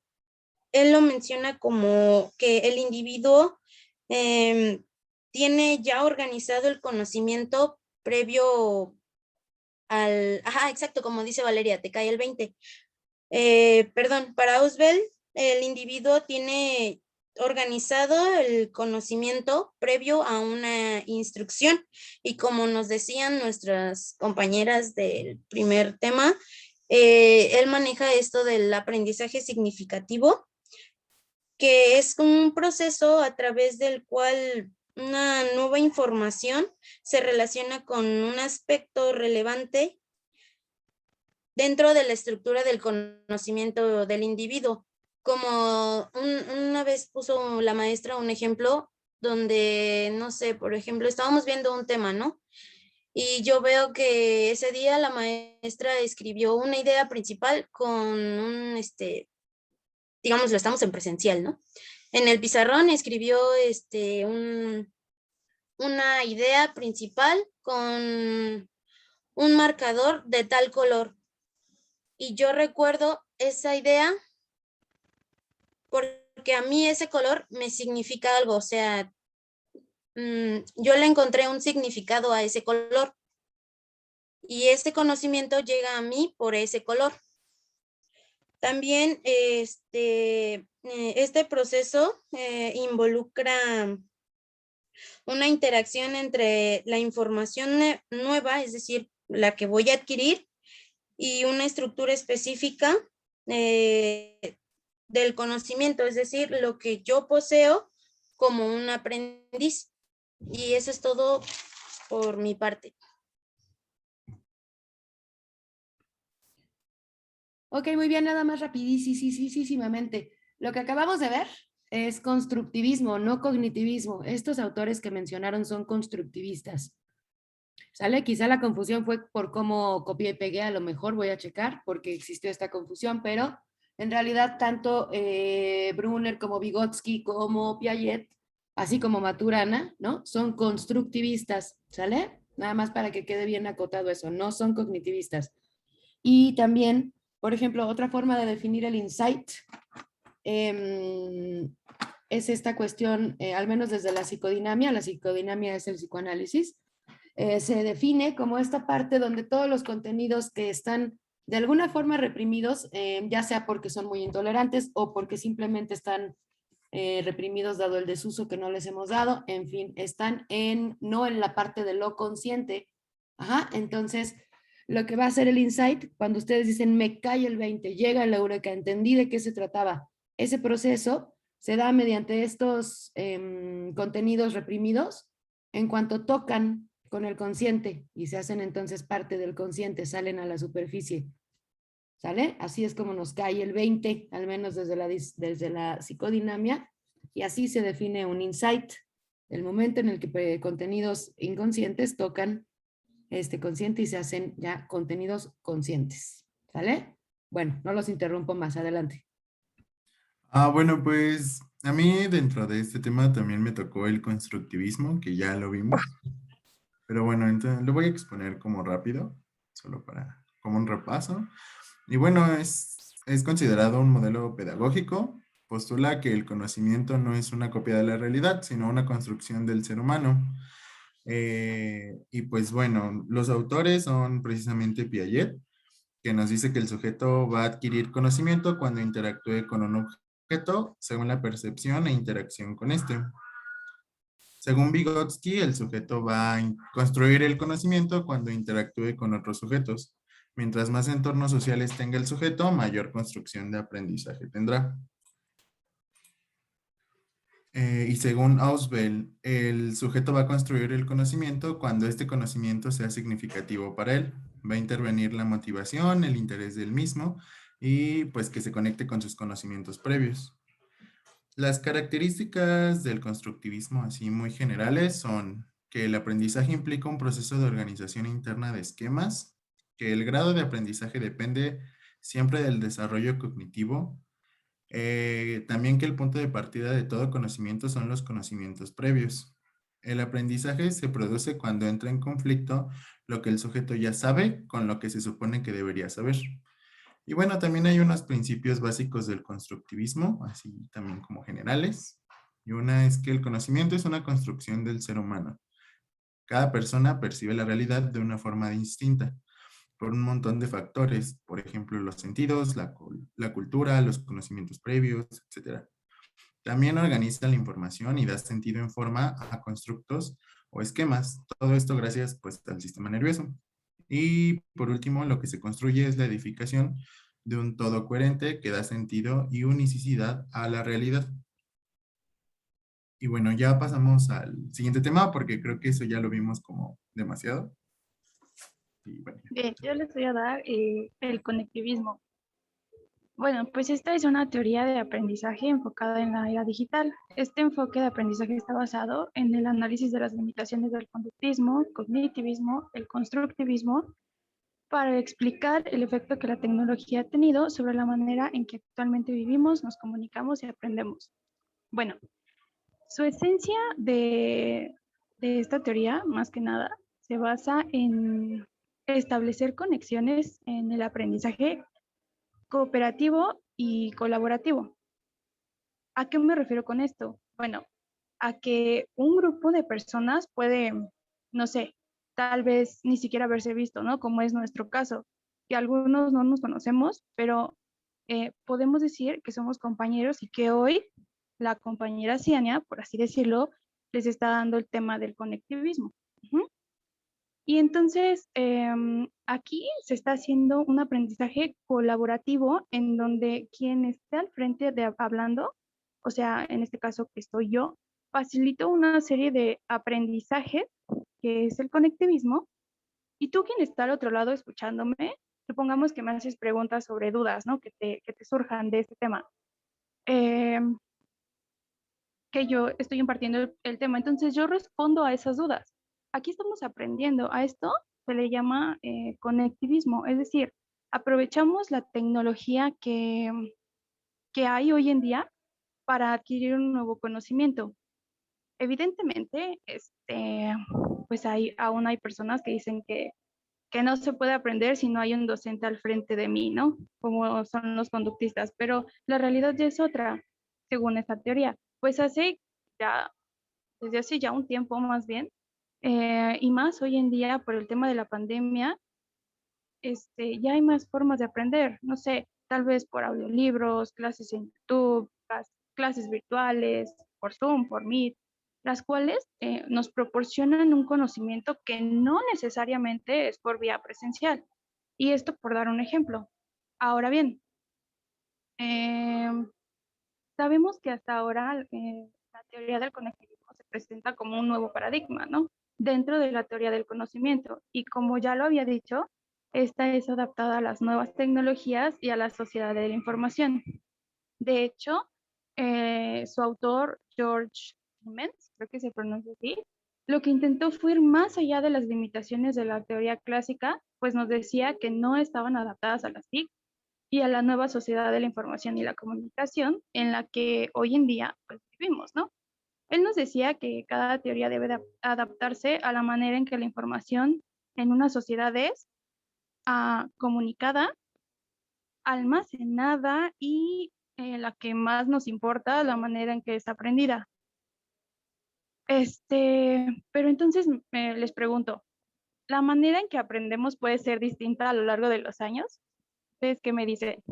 lo menciona como que el individuo tiene ya organizado el conocimiento previo exacto, como dice Valeria, te cae el 20. Perdón, para Ausubel, el individuo tiene organizado el conocimiento previo a una instrucción, y como nos decían nuestras compañeras del primer tema, él maneja esto del aprendizaje significativo, que es un proceso a través del cual una nueva información se relaciona con un aspecto relevante dentro de la estructura del conocimiento del individuo. Como una vez puso la maestra un ejemplo donde, no sé, por ejemplo, estábamos viendo un tema, ¿no? Y yo veo que ese día la maestra escribió una idea principal con digámoslo, estamos en presencial, ¿no? En el pizarrón escribió una idea principal con un marcador de tal color. Y yo recuerdo esa idea porque a mí ese color me significa algo, o sea, yo le encontré un significado a ese color y ese conocimiento llega a mí por ese color. También este proceso involucra una interacción entre la información nueva, es decir, la que voy a adquirir, y una estructura específica del conocimiento, es decir, lo que yo poseo como un aprendiz. Y eso es todo por mi parte. Ok, muy bien, nada más rapidísimamente. Lo que acabamos de ver es constructivismo, no cognitivismo. Estos autores que mencionaron son constructivistas. ¿Sale? Quizá la confusión fue por cómo copié y pegué, a lo mejor voy a checar porque existió esta confusión, pero en realidad tanto Brunner como Vygotsky como Piaget, así como Maturana, ¿no? Son constructivistas, ¿sale? Nada más para que quede bien acotado eso, no son cognitivistas. Y también, por ejemplo, otra forma de definir el insight es esta cuestión, al menos desde la psicodinamia es el psicoanálisis, se define como esta parte donde todos los contenidos que están de alguna forma reprimidos, ya sea porque son muy intolerantes o porque simplemente están reprimidos dado el desuso que no les hemos dado, en fin, están no en la parte de lo consciente. Ajá, entonces, lo que va a hacer el insight, cuando ustedes dicen, me cae el 20, llega el eureka, entendí de qué se trataba, ese proceso se da mediante estos contenidos reprimidos en cuanto tocan con el consciente y se hacen entonces parte del consciente, salen a la superficie. ¿Sale? Así es como nos cae el 20, al menos desde la psicodinamia, y así se define un insight, el momento en el que contenidos inconscientes tocan este consciente y se hacen ya contenidos conscientes. ¿Sale? Bueno, no los interrumpo más, adelante. Bueno, pues a mí dentro de este tema también me tocó el constructivismo, que ya lo vimos. Pero bueno, entonces lo voy a exponer como rápido, solo como un repaso. Y bueno, es considerado un modelo pedagógico. Postula que el conocimiento no es una copia de la realidad, sino una construcción del ser humano. Y pues bueno, los autores son precisamente Piaget, que nos dice que el sujeto va a adquirir conocimiento cuando interactúe con un objeto según la percepción e interacción con este. Según Vygotsky, el sujeto va a construir el conocimiento cuando interactúe con otros sujetos. Mientras más entornos sociales tenga el sujeto, mayor construcción de aprendizaje tendrá. Y según Ausubel, el sujeto va a construir el conocimiento cuando este conocimiento sea significativo para él. Va a intervenir la motivación, el interés del mismo y pues que se conecte con sus conocimientos previos. Las características del constructivismo así muy generales son que el aprendizaje implica un proceso de organización interna de esquemas, que el grado de aprendizaje depende siempre del desarrollo cognitivo, también que el punto de partida de todo conocimiento son los conocimientos previos. El aprendizaje se produce cuando entra en conflicto lo que el sujeto ya sabe con lo que se supone que debería saber. Y bueno, también hay unos principios básicos del constructivismo, así también como generales. Y una es que el conocimiento es una construcción del ser humano. Cada persona percibe la realidad de una forma distinta, por un montón de factores, por ejemplo, los sentidos, la cultura, los conocimientos previos, etc. También organiza la información y da sentido en forma a constructos o esquemas. Todo esto gracias pues al sistema nervioso. Y por último, lo que se construye es la edificación de un todo coherente que da sentido y unicidad a la realidad. Y bueno, ya pasamos al siguiente tema porque creo que eso ya lo vimos como demasiado. Y bueno. Bien, yo les voy a dar el conectivismo. Bueno, pues esta es una teoría de aprendizaje enfocada en la era digital. Este enfoque de aprendizaje está basado en el análisis de las limitaciones del conductismo, cognitivismo, el constructivismo, para explicar el efecto que la tecnología ha tenido sobre la manera en que actualmente vivimos, nos comunicamos y aprendemos. Bueno, su esencia de esta teoría, más que nada, se basa en establecer conexiones en el aprendizaje cooperativo y colaborativo. ¿A qué me refiero con esto? Bueno, a que un grupo de personas puede, no sé, tal vez ni siquiera haberse visto, ¿no? Como es nuestro caso, que algunos no nos conocemos, pero podemos decir que somos compañeros y que hoy la compañera Ciania, por así decirlo, les está dando el tema del conectivismo. Y entonces, aquí se está haciendo un aprendizaje colaborativo en donde quien esté al frente de hablando, o sea, en este caso que estoy yo, facilito una serie de aprendizajes, que es el conectivismo, y tú quien está al otro lado escuchándome, supongamos que me haces preguntas sobre dudas, ¿no? Que te surjan de este tema. Que yo estoy impartiendo el tema, entonces yo respondo a esas dudas. Aquí estamos aprendiendo, a esto se le llama conectivismo, es decir, aprovechamos la tecnología que hay hoy en día para adquirir un nuevo conocimiento. Evidentemente, pues aún hay personas que dicen que no se puede aprender si no hay un docente al frente de mí, ¿no? Como son los conductistas, pero la realidad ya es otra, según esta teoría. pues desde hace ya un tiempo más bien, y más hoy en día por el tema de la pandemia, ya hay más formas de aprender, no sé, tal vez por audiolibros, clases en YouTube, clases virtuales, por Zoom, por Meet, las cuales nos proporcionan un conocimiento que no necesariamente es por vía presencial. Y esto por dar un ejemplo. Ahora bien, em, sabemos que hasta ahora la teoría del conectivismo se presenta como un nuevo paradigma, ¿no? Dentro de la teoría del conocimiento. Y como ya lo había dicho, esta es adaptada a las nuevas tecnologías y a la sociedad de la información. De hecho, su autor, George Siemens, creo que se pronuncia así, lo que intentó fue ir más allá de las limitaciones de la teoría clásica, pues nos decía que no estaban adaptadas a las TIC y a la nueva sociedad de la información y la comunicación en la que hoy en día pues, vivimos, ¿no? Él nos decía que cada teoría debe de adaptarse a la manera en que la información en una sociedad es comunicada, almacenada y la que más nos importa, la manera en que es aprendida. Pero entonces les pregunto, ¿la manera en que aprendemos puede ser distinta a lo largo de los años? ¿Ustedes qué me dicen?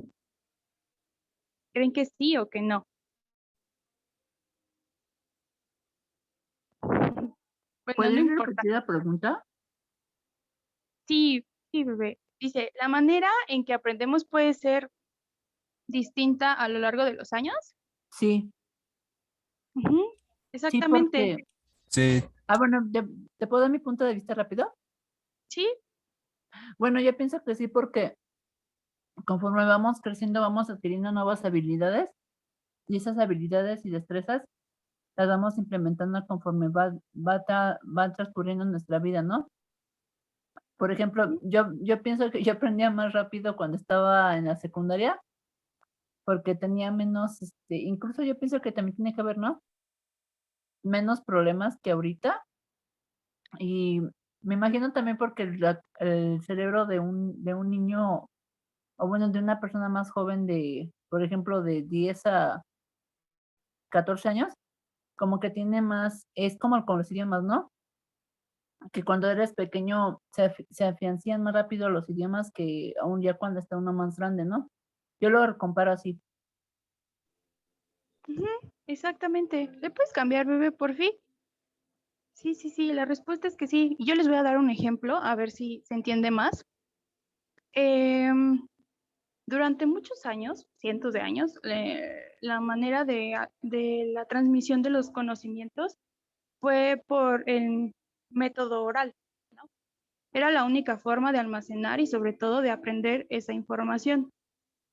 ¿Creen que sí o que no? Bueno, no ¿Puedes importa. repetir la pregunta? Sí, sí, bebé. Dice, ¿la manera en que aprendemos puede ser distinta a lo largo de los años? Sí, Ujú, sí, exactamente. porque... Sí, bueno, ¿te puedo dar mi punto de vista rápido? Sí, Bueno, yo pienso que sí, porque conforme vamos creciendo, vamos adquiriendo nuevas habilidades y esas habilidades y destrezas las vamos implementando conforme va transcurriendo nuestra vida, ¿no? Por ejemplo, yo pienso que yo aprendía más rápido cuando estaba en la secundaria, porque tenía menos, incluso yo pienso que también tiene que ver, ¿no? Menos problemas que ahorita. Y me imagino también porque el cerebro de un niño, o bueno, de una persona más joven de, por ejemplo, de 10 a 14 años, como que tiene más, es como con los idiomas, ¿no? Que cuando eres pequeño se afiancían más rápido los idiomas que aún ya cuando está uno más grande, ¿no? Yo lo comparo así. ujú, exactamente. ¿Le puedes cambiar, bebé, por fin? Sí, sí, sí, la respuesta es que sí. Y yo les voy a dar un ejemplo, a ver si se entiende más. Em, Durante muchos años, cientos de años, la manera de la transmisión de los conocimientos fue por el método oral, ¿no? Era la única forma de almacenar y sobre todo de aprender esa información.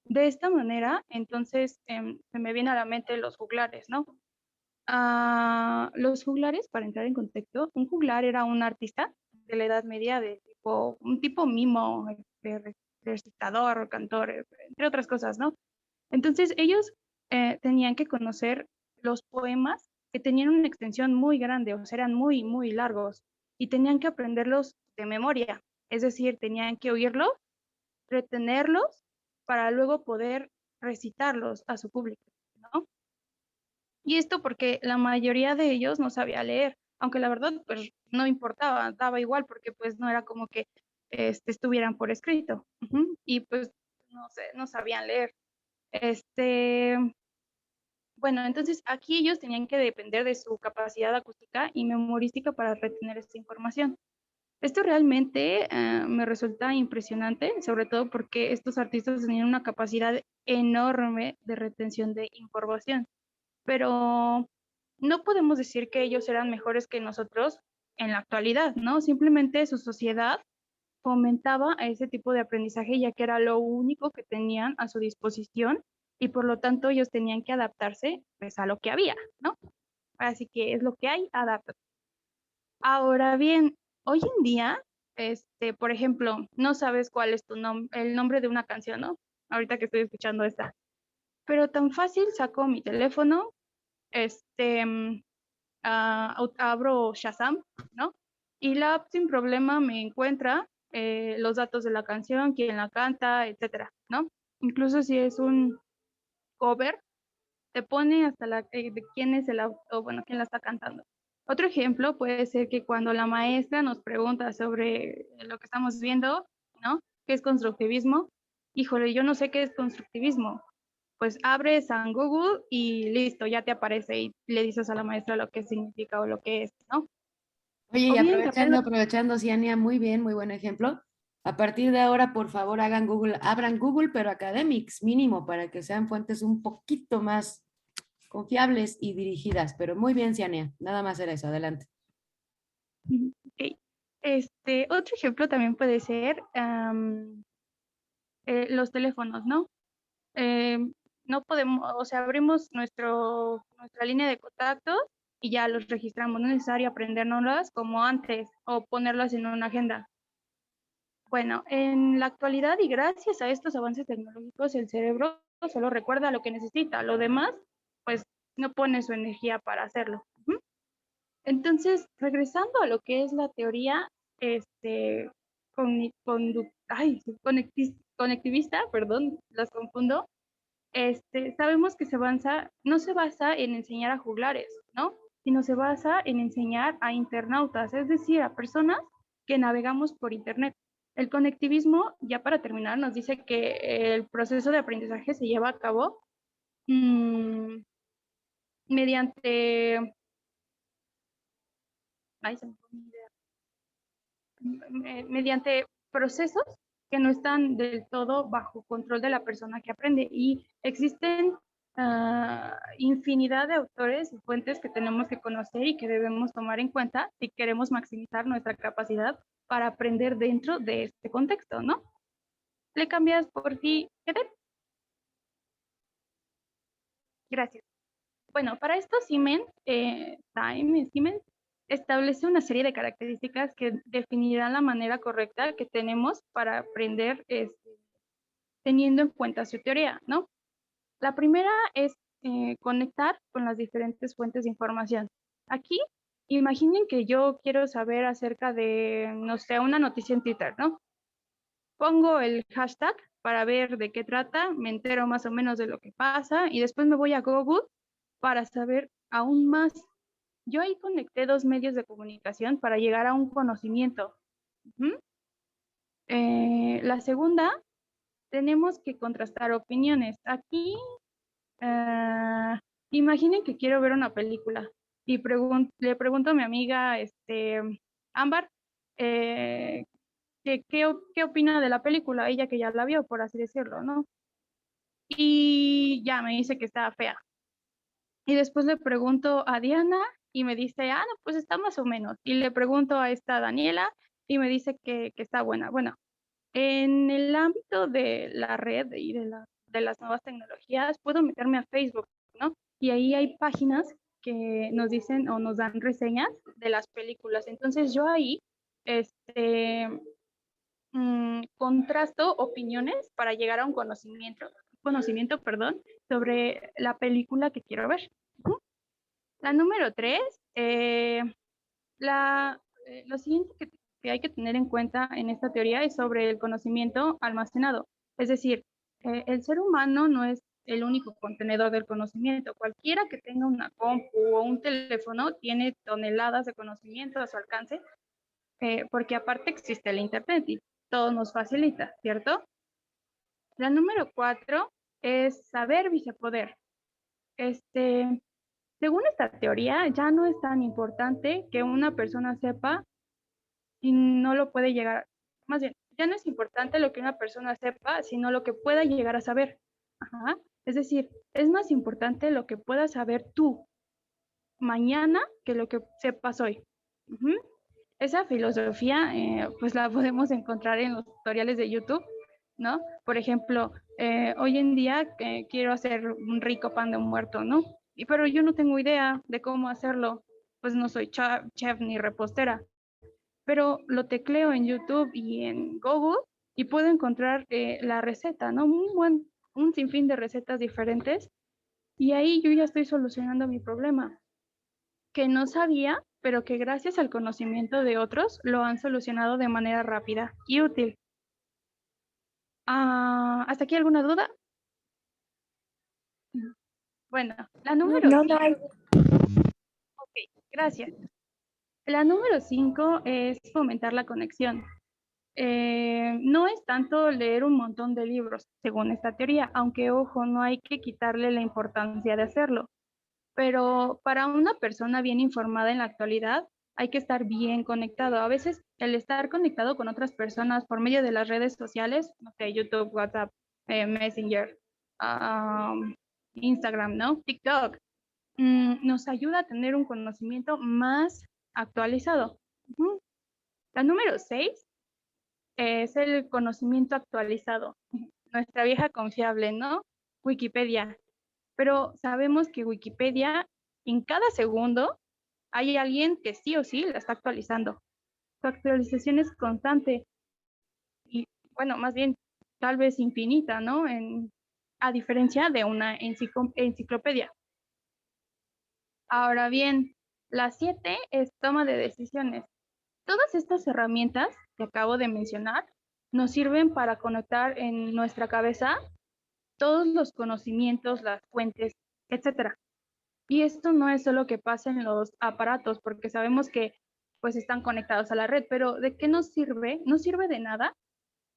De esta manera, entonces, se me viene a la mente los juglares, ¿no? Los juglares, para entrar en contexto, un juglar era un artista de la Edad Media, un tipo mimo, recitador, cantor, entre otras cosas, ¿no? Entonces ellos tenían que conocer los poemas que tenían una extensión muy grande, o sea, eran muy, muy largos, y tenían que aprenderlos de memoria, es decir, tenían que oírlos, retenerlos, para luego poder recitarlos a su público, ¿no? Y esto porque la mayoría de ellos no sabía leer, aunque la verdad pues no importaba, daba igual porque pues no era como que estuvieran por escrito. Ujú, y pues no sé, no sabían leer. Este, bueno, entonces aquí ellos tenían que depender de su capacidad acústica y memorística para retener esta información. Esto realmente me resulta impresionante, sobre todo porque estos artistas tenían una capacidad enorme de retención de información, pero no podemos decir que ellos eran mejores que nosotros en la actualidad, ¿no? Simplemente su sociedad fomentaba ese tipo de aprendizaje ya que era lo único que tenían a su disposición y por lo tanto ellos tenían que adaptarse pues a lo que había, ¿no? Así que es lo que hay, adapta. Ahora bien, hoy en día, por ejemplo, no sabes cuál es el nombre de una canción, ¿no? Ahorita que estoy escuchando esta. Pero tan fácil saco mi teléfono, abro Shazam, ¿no? Y la app sin problema me encuentra los datos de la canción, quién la canta, etcétera, ¿no? Incluso si es un cover, te pone hasta de quién es el autor, bueno, quién la está cantando. Otro ejemplo puede ser que cuando la maestra nos pregunta sobre lo que estamos viendo, ¿no? ¿Qué es constructivismo? Híjole, yo no sé qué es constructivismo. Pues abres San Google y listo, ya te aparece y le dices a la maestra lo que significa o lo que es, ¿no? Oye, O y bien también aprovechando, Ciania, muy bien, muy buen ejemplo. A partir de ahora, por favor, abran Google, pero Academics, mínimo, para que sean fuentes un poquito más confiables y dirigidas. Pero muy bien, Ciania, nada más era eso, adelante. Ok. Otro ejemplo también puede ser los teléfonos, ¿no? No podemos, o sea, abrimos nuestra línea de contactos y ya los registramos. No es necesario aprendérnoslas como antes o ponerlas en una agenda. Bueno, en la actualidad y gracias a estos avances tecnológicos, el cerebro solo recuerda lo que necesita. Lo demás, pues, no pone su energía para hacerlo. Entonces, regresando a lo que es la teoría conectivista, perdón, las confundo, sabemos que no se basa en enseñar a juglares, ¿no? Sino se basa en enseñar a internautas, es decir, a personas que navegamos por Internet. El conectivismo, ya para terminar, nos dice que el proceso de aprendizaje se lleva a cabo mediante... Ay, se me fue mi idea. Mediante procesos que no están del todo bajo control de la persona que aprende. Y existen infinidad de autores y fuentes que tenemos que conocer y que debemos tomar en cuenta si queremos maximizar nuestra capacidad para aprender dentro de este contexto, ¿no? ¿Le cambias por si quedé? Gracias. Bueno, para esto Siemens establece una serie de características que definirán la manera correcta que tenemos para aprender teniendo en cuenta su teoría, ¿no? La primera es conectar con las diferentes fuentes de información. Aquí, imaginen que yo quiero saber acerca de, no sé, una noticia en Twitter, ¿no? Pongo el hashtag para ver de qué trata, me entero más o menos de lo que pasa y después me voy a Google para saber aún más. Yo ahí conecté dos medios de comunicación para llegar a un conocimiento. La segunda, tenemos que contrastar opiniones. Aquí, imaginen que quiero ver una película y le pregunto a mi amiga, Ámbar, ¿qué opina de la película? Ella que ya la vio, por así decirlo, ¿no? Y ya me dice que está fea. Y después le pregunto a Diana y me dice, no, pues está más o menos. Y le pregunto a esta Daniela y me dice que está buena. Bueno, en el ámbito de la red y de las nuevas tecnologías, puedo meterme a Facebook, ¿no? Y ahí hay páginas que nos dicen o nos dan reseñas de las películas. Entonces yo ahí, contrasto opiniones para llegar a un conocimiento, perdón, sobre la película que quiero ver. La número 3, lo siguiente que hay que tener en cuenta en esta teoría es sobre el conocimiento almacenado. Es decir, el ser humano no es el único contenedor del conocimiento. Cualquiera que tenga una compu o un teléfono tiene toneladas de conocimiento a su alcance, porque aparte existe el Internet y todo nos facilita, ¿cierto? La número 4 es saber vicepoder. Según esta teoría, ya no es tan importante que una persona sepa y no lo puede llegar, más bien, ya no es importante lo que una persona sepa, sino lo que pueda llegar a saber. Ajá. Es decir, es más importante lo que puedas saber tú mañana que lo que sepas hoy. Esa filosofía, pues la podemos encontrar en los tutoriales de YouTube, ¿no? Por ejemplo, hoy en día quiero hacer un rico pan de muerto, ¿no? Pero yo no tengo idea de cómo hacerlo, pues no soy chef ni repostera, pero lo tecleo en YouTube y en Google y puedo encontrar la receta, ¿no? Un sinfín de recetas diferentes y ahí yo ya estoy solucionando mi problema, que no sabía, pero que gracias al conocimiento de otros lo han solucionado de manera rápida y útil. ¿Hasta aquí alguna duda? Bueno, la número No, 5. no hay. Ok, gracias. La número 5 es fomentar la conexión. No es tanto leer un montón de libros, según esta teoría, aunque ojo, no hay que quitarle la importancia de hacerlo. Pero para una persona bien informada en la actualidad, hay que estar bien conectado. A veces el estar conectado con otras personas por medio de las redes sociales, no sé, YouTube, WhatsApp, Messenger, Instagram, ¿no? TikTok, nos ayuda a tener un conocimiento más actualizado. La número 6 es el conocimiento actualizado. Nuestra vieja confiable, ¿no? Wikipedia. Pero sabemos que Wikipedia, en cada segundo, hay alguien que sí o sí la está actualizando. Su actualización es constante y, bueno, más bien, tal vez infinita, ¿no? A diferencia de una enciclopedia. Ahora bien, la 7 es toma de decisiones. Todas estas herramientas que acabo de mencionar nos sirven para conectar en nuestra cabeza todos los conocimientos, las fuentes, etcétera. Y esto no es solo que pasa en los aparatos, porque sabemos que pues están conectados a la red, pero ¿de qué nos sirve? No sirve de nada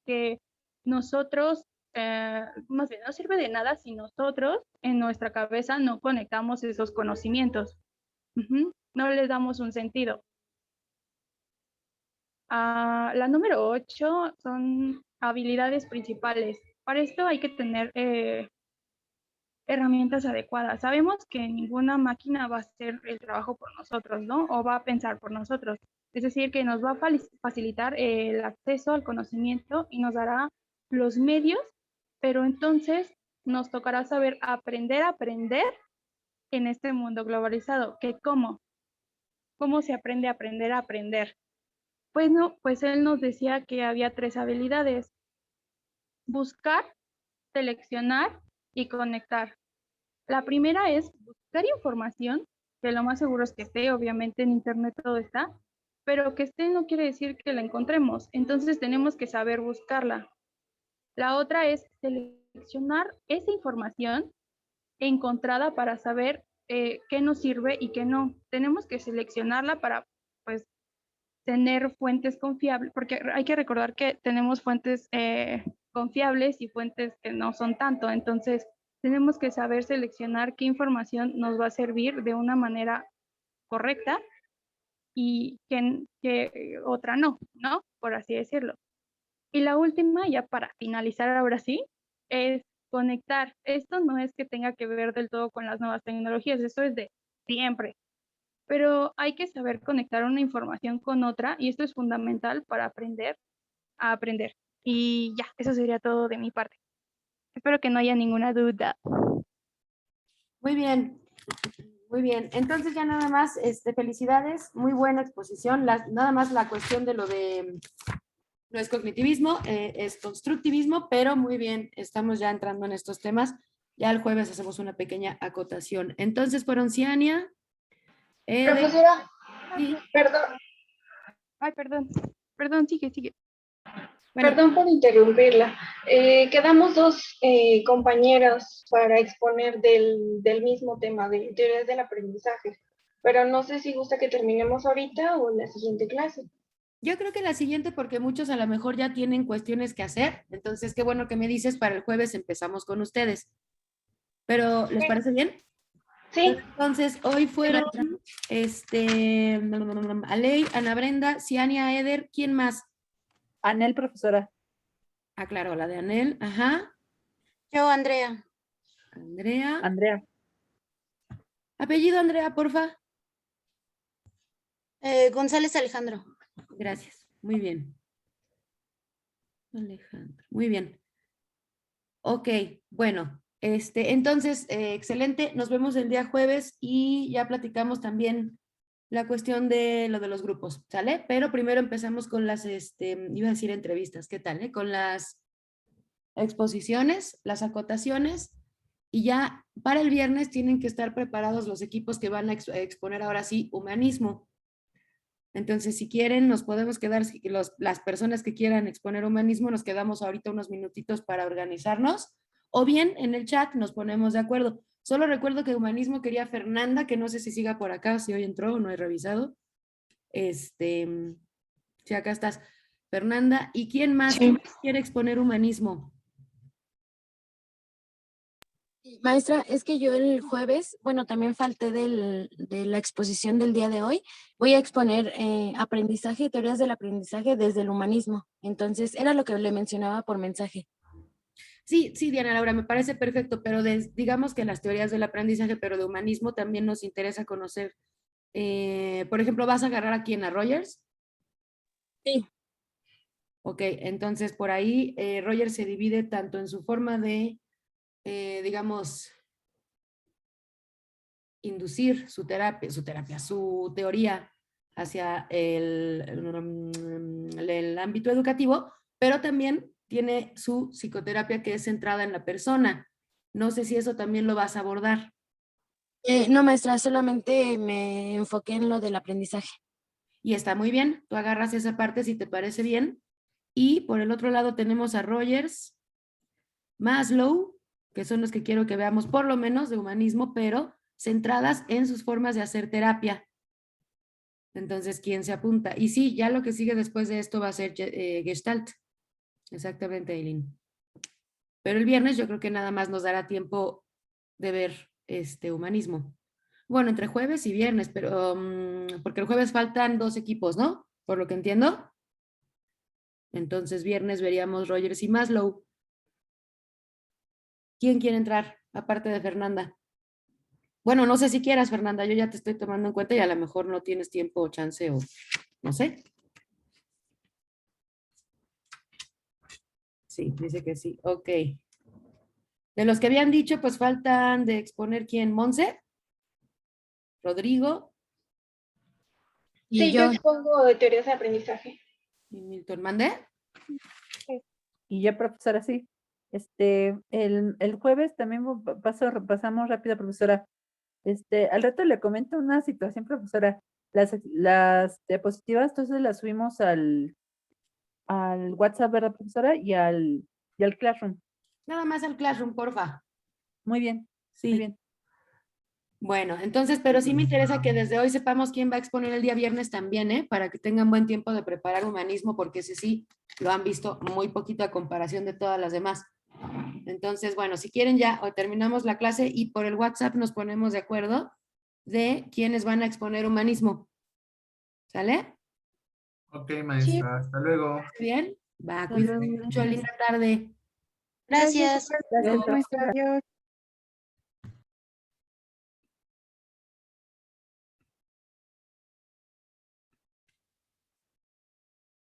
que nosotros, más bien, no sirve de nada si nosotros en nuestra cabeza no conectamos esos conocimientos. No les damos un sentido. La número 8 son habilidades principales. Para esto hay que tener herramientas adecuadas. Sabemos que ninguna máquina va a hacer el trabajo por nosotros, ¿no? O va a pensar por nosotros. Es decir, que nos va a facilitar el acceso al conocimiento y nos dará los medios, pero entonces nos tocará saber aprender a aprender en este mundo globalizado. ¿Qué cómo? ¿Cómo se aprende a aprender a aprender? Pues no, pues él nos decía que había 3 habilidades: buscar, seleccionar y conectar. La primera es buscar información, que lo más seguro es que esté, obviamente en internet todo está, pero que esté no quiere decir que la encontremos, entonces tenemos que saber buscarla. La otra es seleccionar esa información encontrada para saber qué nos sirve y qué no. Tenemos que seleccionarla para, pues, tener fuentes confiables, porque hay que recordar que tenemos fuentes confiables y fuentes que no son tanto, entonces tenemos que saber seleccionar qué información nos va a servir de una manera correcta y que otra no, ¿no? Por así decirlo. Y la última, ya para finalizar ahora sí, es conectar. Esto no es que tenga que ver del todo con las nuevas tecnologías, esto es de siempre. Pero hay que saber conectar una información con otra y esto es fundamental para aprender a aprender. Y ya, eso sería todo de mi parte. Espero que no haya ninguna duda. Muy bien, muy bien. Entonces ya nada más, felicidades, muy buena exposición. Nada más la cuestión de lo de no es cognitivismo, es constructivismo, pero muy bien, estamos ya entrando en estos temas. Ya el jueves hacemos una pequeña acotación. Entonces fueron Ciania. Profesora, Sí. perdón, Ay, perdón, sigue. Bueno, perdón por interrumpirla. Quedamos dos compañeras para exponer del mismo tema, de teorías del aprendizaje, pero no sé si gusta que terminemos ahorita o en la siguiente clase. yo creo que la siguiente, porque muchos a lo mejor ya tienen cuestiones que hacer, entonces qué bueno que me dices, para el jueves empezamos con ustedes. Pero, ¿les parece bien? Sí. Entonces, hoy fueron, Aley, Ana Brenda, Ciania, Eder, ¿quién más? Anel, profesora. Ah, claro, la de Anel, ajá. Yo, Andrea. Andrea. Andrea. Apellido Andrea, porfa. González Alejandro. Gracias, muy bien. Alejandro, muy bien. Ok, bueno, entonces, excelente, nos vemos el día jueves y ya platicamos también la cuestión de lo de los grupos, ¿sale? Pero primero empezamos con las, iba a decir entrevistas, ¿qué tal? Con las exposiciones, las acotaciones, y ya para el viernes tienen que estar preparados los equipos que van a exponer ahora sí humanismo. Entonces, si quieren, nos podemos quedar, las personas que quieran exponer humanismo, nos quedamos ahorita unos minutitos para organizarnos, o bien en el chat nos ponemos de acuerdo. Solo recuerdo que humanismo quería Fernanda, que no sé si siga por acá, si hoy entró o no he revisado. Sí, acá estás, Fernanda. ¿Y quién más Sí. quiere exponer humanismo? Maestra, es que yo el jueves, bueno, también falté de la exposición del día de hoy. Voy a exponer aprendizaje, teorías del aprendizaje desde el humanismo. Entonces, era lo que le mencionaba por mensaje. Sí, sí, Diana Laura, me parece perfecto, pero digamos que las teorías del aprendizaje, pero de humanismo también nos interesa conocer. Por ejemplo, ¿vas a agarrar aquí en a Rogers? Sí. Ok, entonces por ahí Rogers se divide tanto en su forma de, digamos, inducir su teoría hacia el ámbito educativo, pero también tiene su psicoterapia que es centrada en la persona. No sé si eso también lo vas a abordar. No, maestra, solamente me enfoqué en lo del aprendizaje. Y está muy bien, tú agarras esa parte si te parece bien. Y por el otro lado tenemos a Rogers, Maslow, que son los que quiero que veamos por lo menos de humanismo, pero centradas en sus formas de hacer terapia. Entonces, ¿quién se apunta? Y sí, ya lo que sigue después de esto va a ser Gestalt. Exactamente, Eileen. Pero el viernes yo creo que nada más nos dará tiempo de ver este humanismo. Bueno, entre jueves y viernes, pero porque el jueves faltan 2 equipos, ¿no? Por lo que entiendo. Entonces, viernes veríamos Rogers y Maslow. ¿Quién quiere entrar, aparte de Fernanda? Bueno, no sé si quieras, Fernanda, yo ya te estoy tomando en cuenta y a lo mejor no tienes tiempo o chance o no sé. Sí, dice que sí. Ok. De los que habían dicho, pues faltan de exponer quién, Monse, Rodrigo Y Sí, yo expongo de teorías de aprendizaje. y Milton. ¿Mandé? Y ya, profesora, sí. El jueves también pasamos rápido, profesora. Al rato le comento una situación, profesora. Las diapositivas, entonces las subimos al WhatsApp, ¿verdad, profesora? Y al Classroom. Nada más al Classroom, porfa. Muy bien, Sí. muy bien. Bueno, entonces, pero sí me interesa que desde hoy sepamos quién va a exponer el día viernes también, ¿eh? Para que tengan buen tiempo de preparar humanismo, porque ese sí lo han visto muy poquito a comparación de todas las demás. Entonces, bueno, si quieren ya o terminamos la clase y por el WhatsApp nos ponemos de acuerdo de quiénes van a exponer humanismo. ¿Sale? Ok, maestra, hasta luego. ¿Bien? Va, Hasta cuídense luego. mucho, linda tarde. Gracias. Gracias, Adiós. profesora.